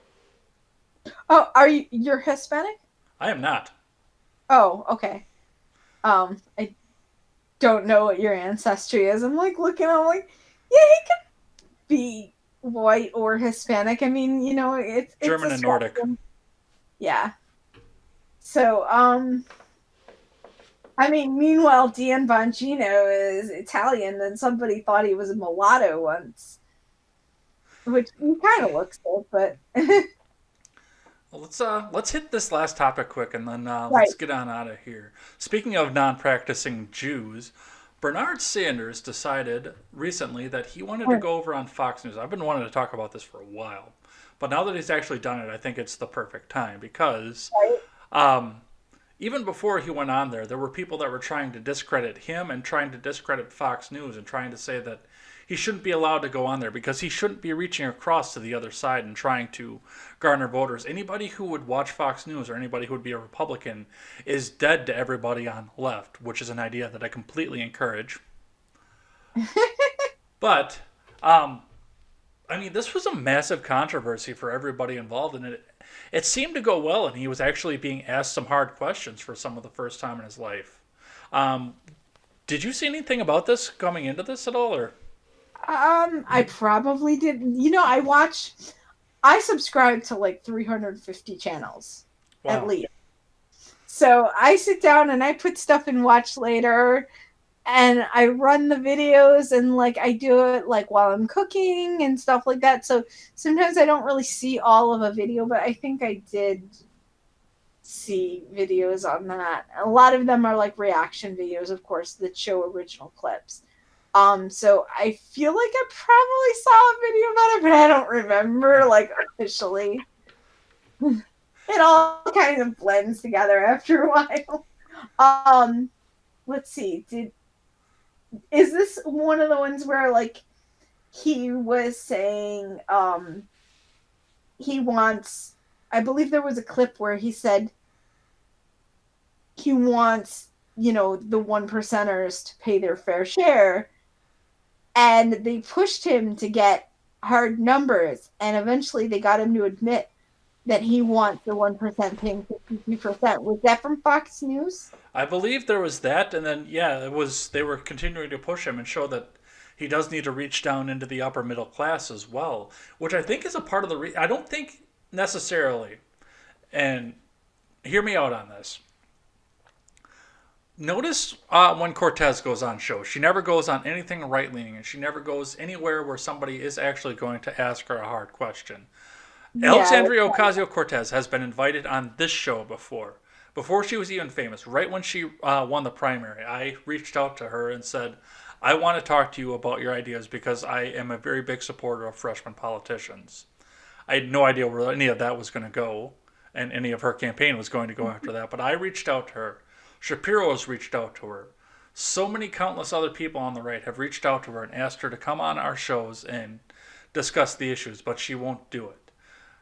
Oh, you're Hispanic? I am not. Oh, okay. I don't know what your ancestry is. I'm like looking, I'm like, yeah, he could be white or Hispanic. I mean, it's German a and Nordic. spectrum. Yeah. So, I mean, meanwhile, Dan Bongino is Italian, and somebody thought he was a mulatto once, which he kind of looks like, but Well, let's hit this last topic quick, and then right. let's get on out of here. Speaking of non-practicing Jews, Bernard Sanders decided recently that he wanted to go over on Fox News. I've been wanting to talk about this for a while, but now that he's actually done it, I think it's the perfect time because Right. um, even before he went on there, there were people that were trying to discredit him and trying to discredit Fox News and trying to say that he shouldn't be allowed to go on there because he shouldn't be reaching across to the other side and trying to garner voters. Anybody who would watch Fox News or anybody who would be a Republican is dead to everybody on the left, which is an idea that I completely encourage. But I mean, this was a massive controversy for everybody involved, and it seemed to go well, and he was actually being asked some hard questions for some of the first time in his life. Um, did you see anything about this coming into this at all, or? I probably did. I subscribe to like 350 channels at Wow. least. So I sit down and I put stuff in watch later and I run the videos and like I do it like while I'm cooking and stuff like that. So sometimes I don't really see all of a video, but I think I did see videos on that. A lot of them are like reaction videos, of course, that show original clips. So I feel like I probably saw a video about it, but I don't remember like officially. It all kind of blends together after a while. Um, let's see. Is this one of the ones where like he was saying he wants, I believe there was a clip where he said he wants, the one percenters to pay their fair share, and they pushed him to get hard numbers, and eventually they got him to admit that he wants the 1% paying 52%. Was that from Fox News? I believe there was that, and then yeah, it was they were continuing to push him and show that he does need to reach down into the upper middle class as well, which I think is a part of I don't think necessarily, and hear me out on this. Notice when Cortez goes on shows, she never goes on anything right leaning, and she never goes anywhere where somebody is actually going to ask her a hard question. Yeah. Alexandria Ocasio Cortez has been invited on this show before. Before she was even famous, right when she won the primary, I reached out to her and said, I want to talk to you about your ideas because I am a very big supporter of freshman politicians. I had no idea where any of that was going to go, and any of her campaign was going to go after that, but I reached out to her. Shapiro has reached out to her. So many countless other people on the right have reached out to her and asked her to come on our shows and discuss the issues, but she won't do it.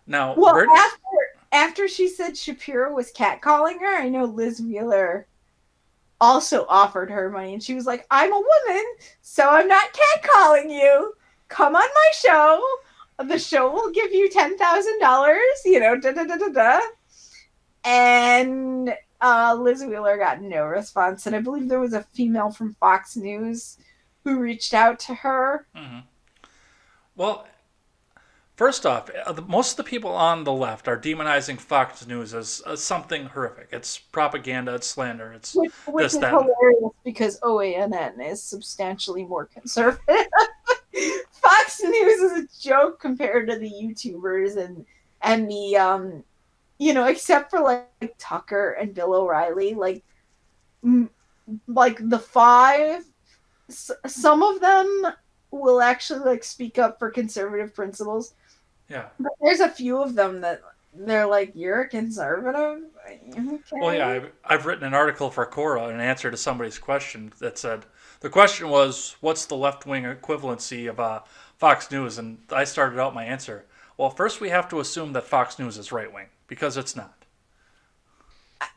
Now, Well, Bernie's. after she said Shapiro was catcalling her, I know Liz Wheeler also offered her money, and she was like, "I'm a woman, so I'm not catcalling you. Come on my show. The show will give you $10,000. You know, da da da da da." And Liz Wheeler got no response, and I believe there was a female from Fox News who reached out to her. Mhm. Well, first off, most of the people on the left are demonizing Fox News as something horrific. It's propaganda, it's slander, it's Which this, is that, and hilarious because OANN is substantially more conservative. Fox News is a joke compared to the YouTubers and the except for like Tucker and Bill O'Reilly, like the five, some of them will actually like speak up for conservative principles, yeah. but there's a few of them that they're like, "You're a conservative, Well, yeah, okay?" I've written an article for Quora in answer to somebody's question that said the question was, "What's the left wing equivalency of Fox News?" And I started out my answer. Well, first we have to assume that Fox News is right wing because it's not.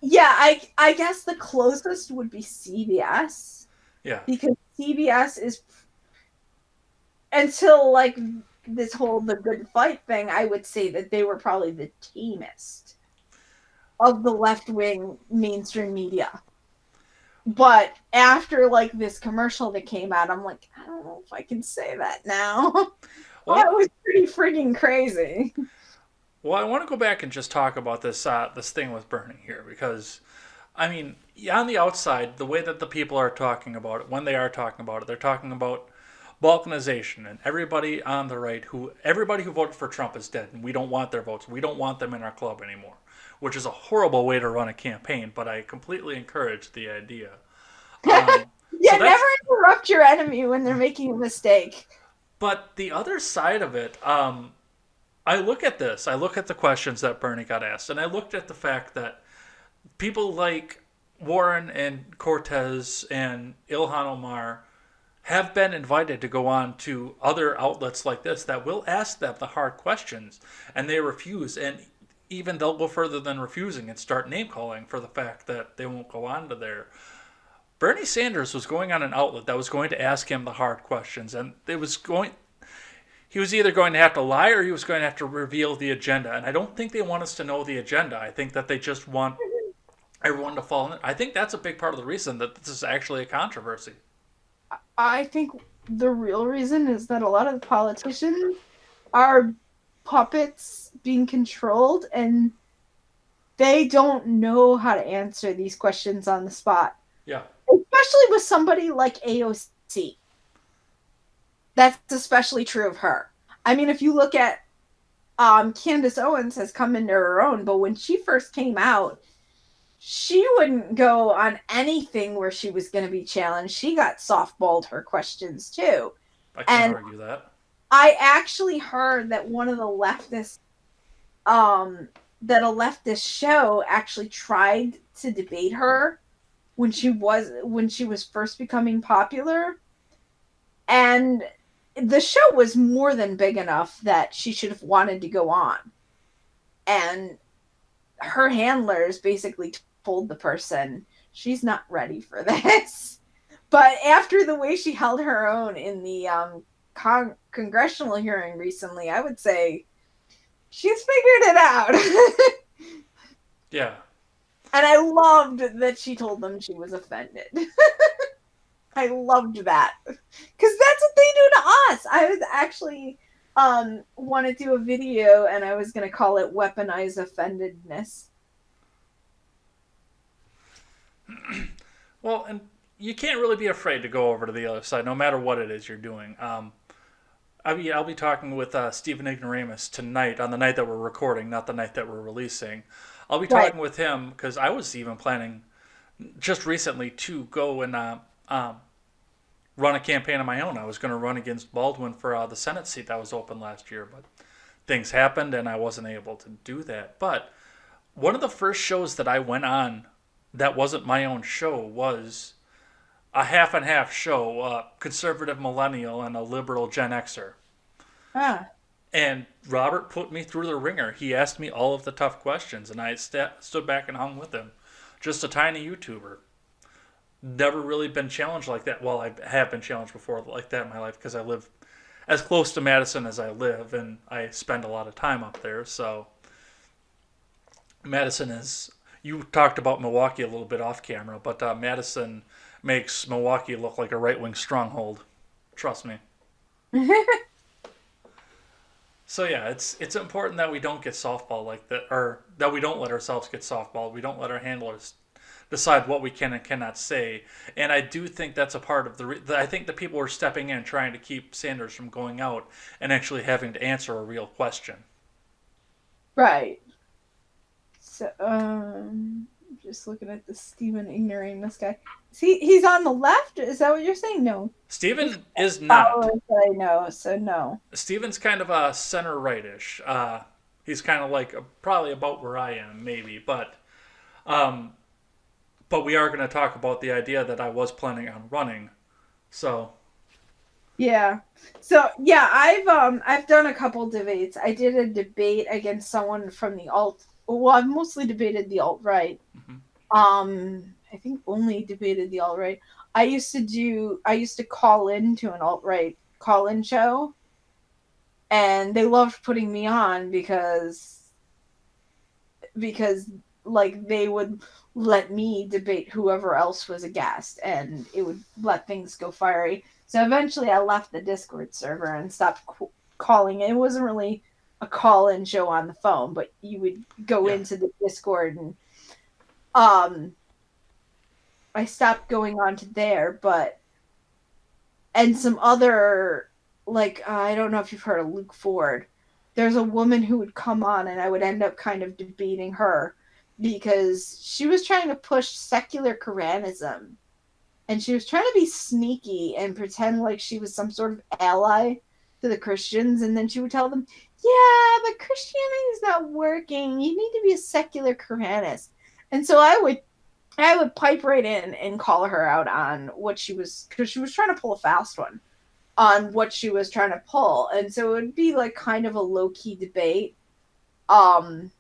Yeah, I guess the closest would be CBS, Yeah. because CBS is, until like this whole the good fight thing, I would say that they were probably the tamest of the left wing mainstream media. But after like this commercial that came out, I'm like, I don't know if I can say that now. That Well, was pretty freaking crazy. well, I want to go back and just talk about this thing with Bernie here because, I mean, on the outside, the way that the people are talking about it, when they are talking about it, they're talking about balkanization and everybody who voted for Trump is dead and we don't want their votes. We don't want them in our club anymore, which is a horrible way to run a campaign. But I completely encourage the idea. So Yeah, never that's interrupt your enemy when they're making a mistake. but the other side of it. I look at this. I look at the questions that Bernie got asked, and I looked at the fact that people like Warren and Cortez and Ilhan Omar have been invited to go on to other outlets like this that will ask them the hard questions, and they refuse. And even they'll go further than refusing and start name calling for the fact that they won't go on to there. Bernie Sanders was going on an outlet that was going to ask him the hard questions, and it was going. He was either going to have to lie or he was going to have to reveal the agenda. And I don't think they want us to know the agenda. I think that they just want everyone to fall in. I think that's a big part of the reason that this is actually a controversy. I think the real reason is that a lot of the politicians are puppets being controlled, and they don't know how to answer these questions on the spot, Yeah. especially with somebody like AOC. That's especially true of her. I mean, if you look at Candace Owens has come into her own, but when she first came out, she wouldn't go on anything where she was going to be challenged. She got softballed her questions too. I can't And argue that. I actually heard that one of the leftists, that a leftist show actually tried to debate her when she was first becoming popular, and the show was more than big enough that she should have wanted to go on. And her handlers basically told the person she's not ready for this. But after the way she held her own in the congressional hearing recently, I would say she's figured it out. Yeah. And I loved that she told them she was offended. I loved that because that's what they do to us. I was actually want to do a video, and I was going to call it "Weaponize Offendedness." Well, and you can't really be afraid to go over to the other side, no matter what it is you're doing. I'll be talking with Stephen Ignoramus tonight on the night that we're recording, not the night that we're releasing. I'll be Right. talking with him because I was even planning just recently to go and run a campaign of my own. I was going to run against Baldwin for the Senate seat that was open last year, but things happened and I wasn't able to do that. But one of the first shows that I went on that wasn't my own show was a half and half show, a conservative millennial and a liberal Gen Xer. Ah. And Robert put me through the ringer. He asked me all of the tough questions, and I stood back and hung with him. Just a tiny YouTuber. Never really been challenged like that. Well, I have been challenged before like that in my life because I live as close to Madison as I live, and I spend a lot of time up there. So Madison is. You talked about Milwaukee a little bit off camera, but Madison makes Milwaukee look like a right wing stronghold. Trust me. So yeah, it's important that we don't get softball like that, or that we don't let ourselves get softball. We don't let our handlers decide what we can and cannot say. And I do think that's a part of I think the people are stepping in trying to keep Sanders from going out and actually having to answer a real question. Right. So, just looking at the Steven ignoring this guy. He's on the left? Is that what you're saying? No. He's Steven is not. followers that I know, so no. Steven's kind of a center rightish. He's kind of like probably about where I am, maybe, um, but we are going to talk about the idea that I was planning on running. So Yeah. So yeah, I've done a couple debates. I did a debate against someone from the alt. Well, I've mostly debated the alt right. mhm. I think only debated the alt right. I used to call in to an alt right call in show, and they loved putting me on because like they would let me debate whoever else was a guest, and it would let things go fiery. So eventually I left the Discord server and stopped calling. It wasn't really a call in show on the phone, but you would go Yeah, into the Discord, and um I stopped going on to there, but and some other, like, I don't know if you've heard of Luke Ford. There's a woman who would come on, and I would end up kind of debating her because she was trying to push secular Quranism, and she was trying to be sneaky and pretend like she was some sort of ally to the Christians, and then she would tell them, "Yeah, but Christianity is not working. You need to be a secular Quranist." And so I would pipe right in and call her out on what she was, because she was trying to pull a fast one on what she was trying to pull. And so it would be like kind of a low key debate. Um,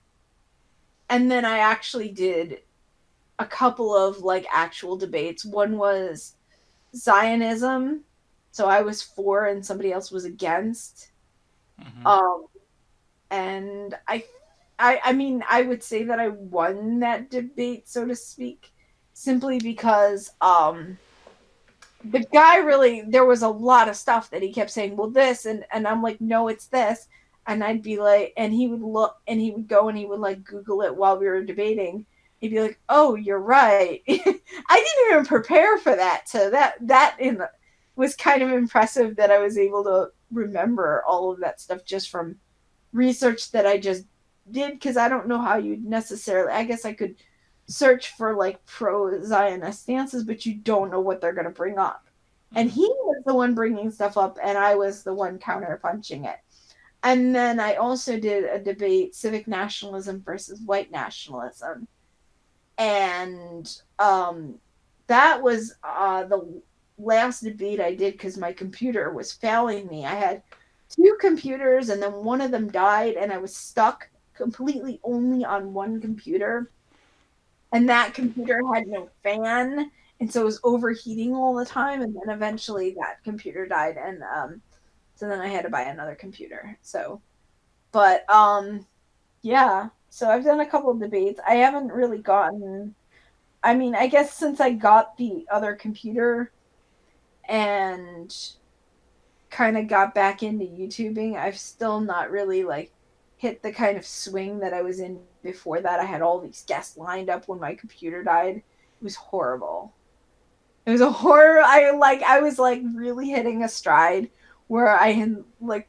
and then I actually did a couple of like actual debates. One was Zionism. So I was for and somebody else was against. hmm Um, and I mean, I would say that I won that debate, so to speak, simply because the guy really, there was a lot of stuff that he kept saying, well, this, and I'm like, no, it's this. And I'd be like, and he would look, and he would go and he would like Google it while we were debating. He'd be like, oh, you're right. I didn't even prepare for that. So that was kind of impressive that I was able to remember all of that stuff just from research that I just did, because I don't know how you'd necessarily, I guess I could search for like pro Zionist stances, but you don't know what they're going to bring up. And hmm he was the one bringing stuff up, and I was the one counter punching it. And then I also did a debate, civic nationalism versus white nationalism. And that was the last debate I did because my computer was failing me. I had two computers, and then one of them died, and I was stuck completely only on one computer. And that computer had no fan, and so it was overheating all the time. And then eventually that computer died, and so then I had to buy another computer. So, but yeah. So I've done a couple of debates. I haven't really gotten. I mean, I guess since I got the other computer and kind of got back into YouTubing, I've still not really like hit the kind of swing that I was in before that. I had all these guests lined up when my computer died. It was horrible. It was a horror. I was like really hitting a stride where I had like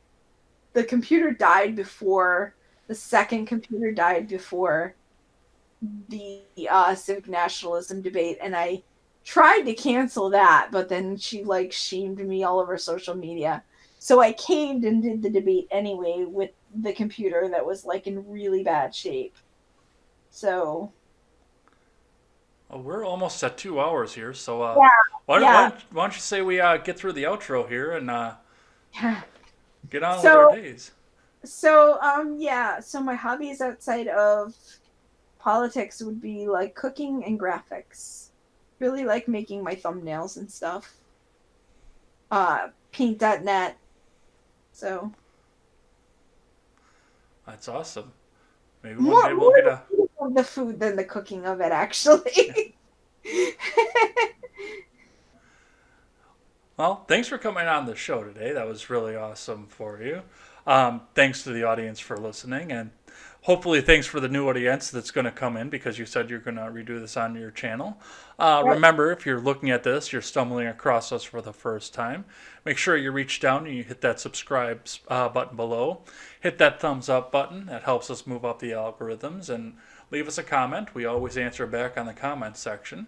the computer died before the second computer died before the civic nationalism debate, and I tried to cancel that, but then she like shamed me all over social media. So I caved and did the debate anyway with the computer that was like in really bad shape. So Well, we're almost at 2 hours here, so yeah, why don't, why yeah, don't, why don't you say we get through the outro here and yeah. get on with our So days? Yeah, so my hobbies outside of politics would be like cooking and graphics. Really like making my thumbnails and stuff. Paint.net. So That's awesome. Maybe one day we'll get more a. of the food than the cooking of it, actually. Well, thanks for coming on the show today. That was really awesome for you. Thanks to the audience for listening, and hopefully, thanks for the new audience that's going to come in because you said you're going to redo this on your channel. Right. Remember, if you're looking at this, you're stumbling across us for the first time, make sure you reach down and you hit that subscribe button below. Hit that thumbs up button. That helps us move up the algorithms, and leave us a comment. We always answer back on the comment section.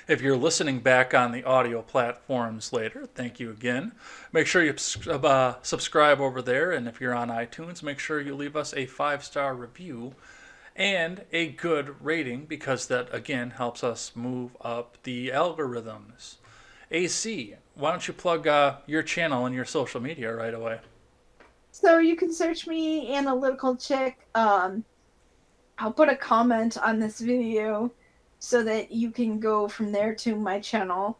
If you're listening back on the audio platforms later, thank you again. Make sure you subscribe over there, and if you're on iTunes, make sure you leave us a 5-star review and a good rating because that, again, helps us move up the algorithms. AC, why don't you plug your channel and your social media right away? So you can search me Analytical Chick. I'll put a comment on this video so that you can go from there to my channel.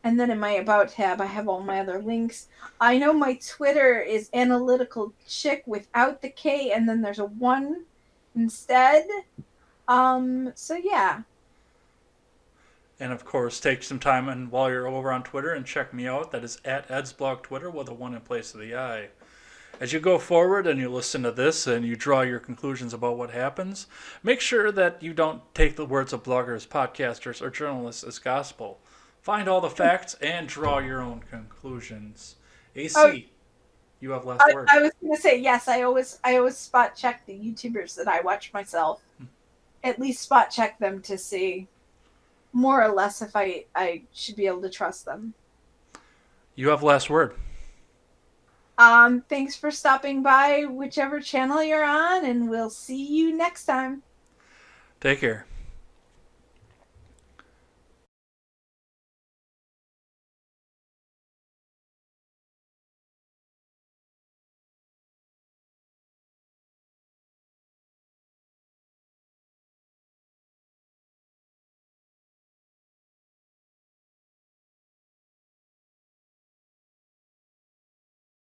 And then in my About tab, I have all my other links. I know my Twitter is Analytical Chick without the K, and then there's a 1 instead. So yeah. And of course, take some time and while you're over on Twitter and check me out. That is at EdsBlog Twitter with a 1 in place of the I. As you go forward and you listen to this and you draw your conclusions about what happens, make sure that you don't take the words of bloggers, podcasters, or journalists as gospel. Find all the facts and draw your own conclusions. Oh, AC, you have last word. I was gonna say yes. I always spot check the YouTubers that I watch myself. At least spot check them to see more or less if I should be able to trust them. You have last word. Thanks for stopping by whichever channel you're on, and we'll see you next time. Take care.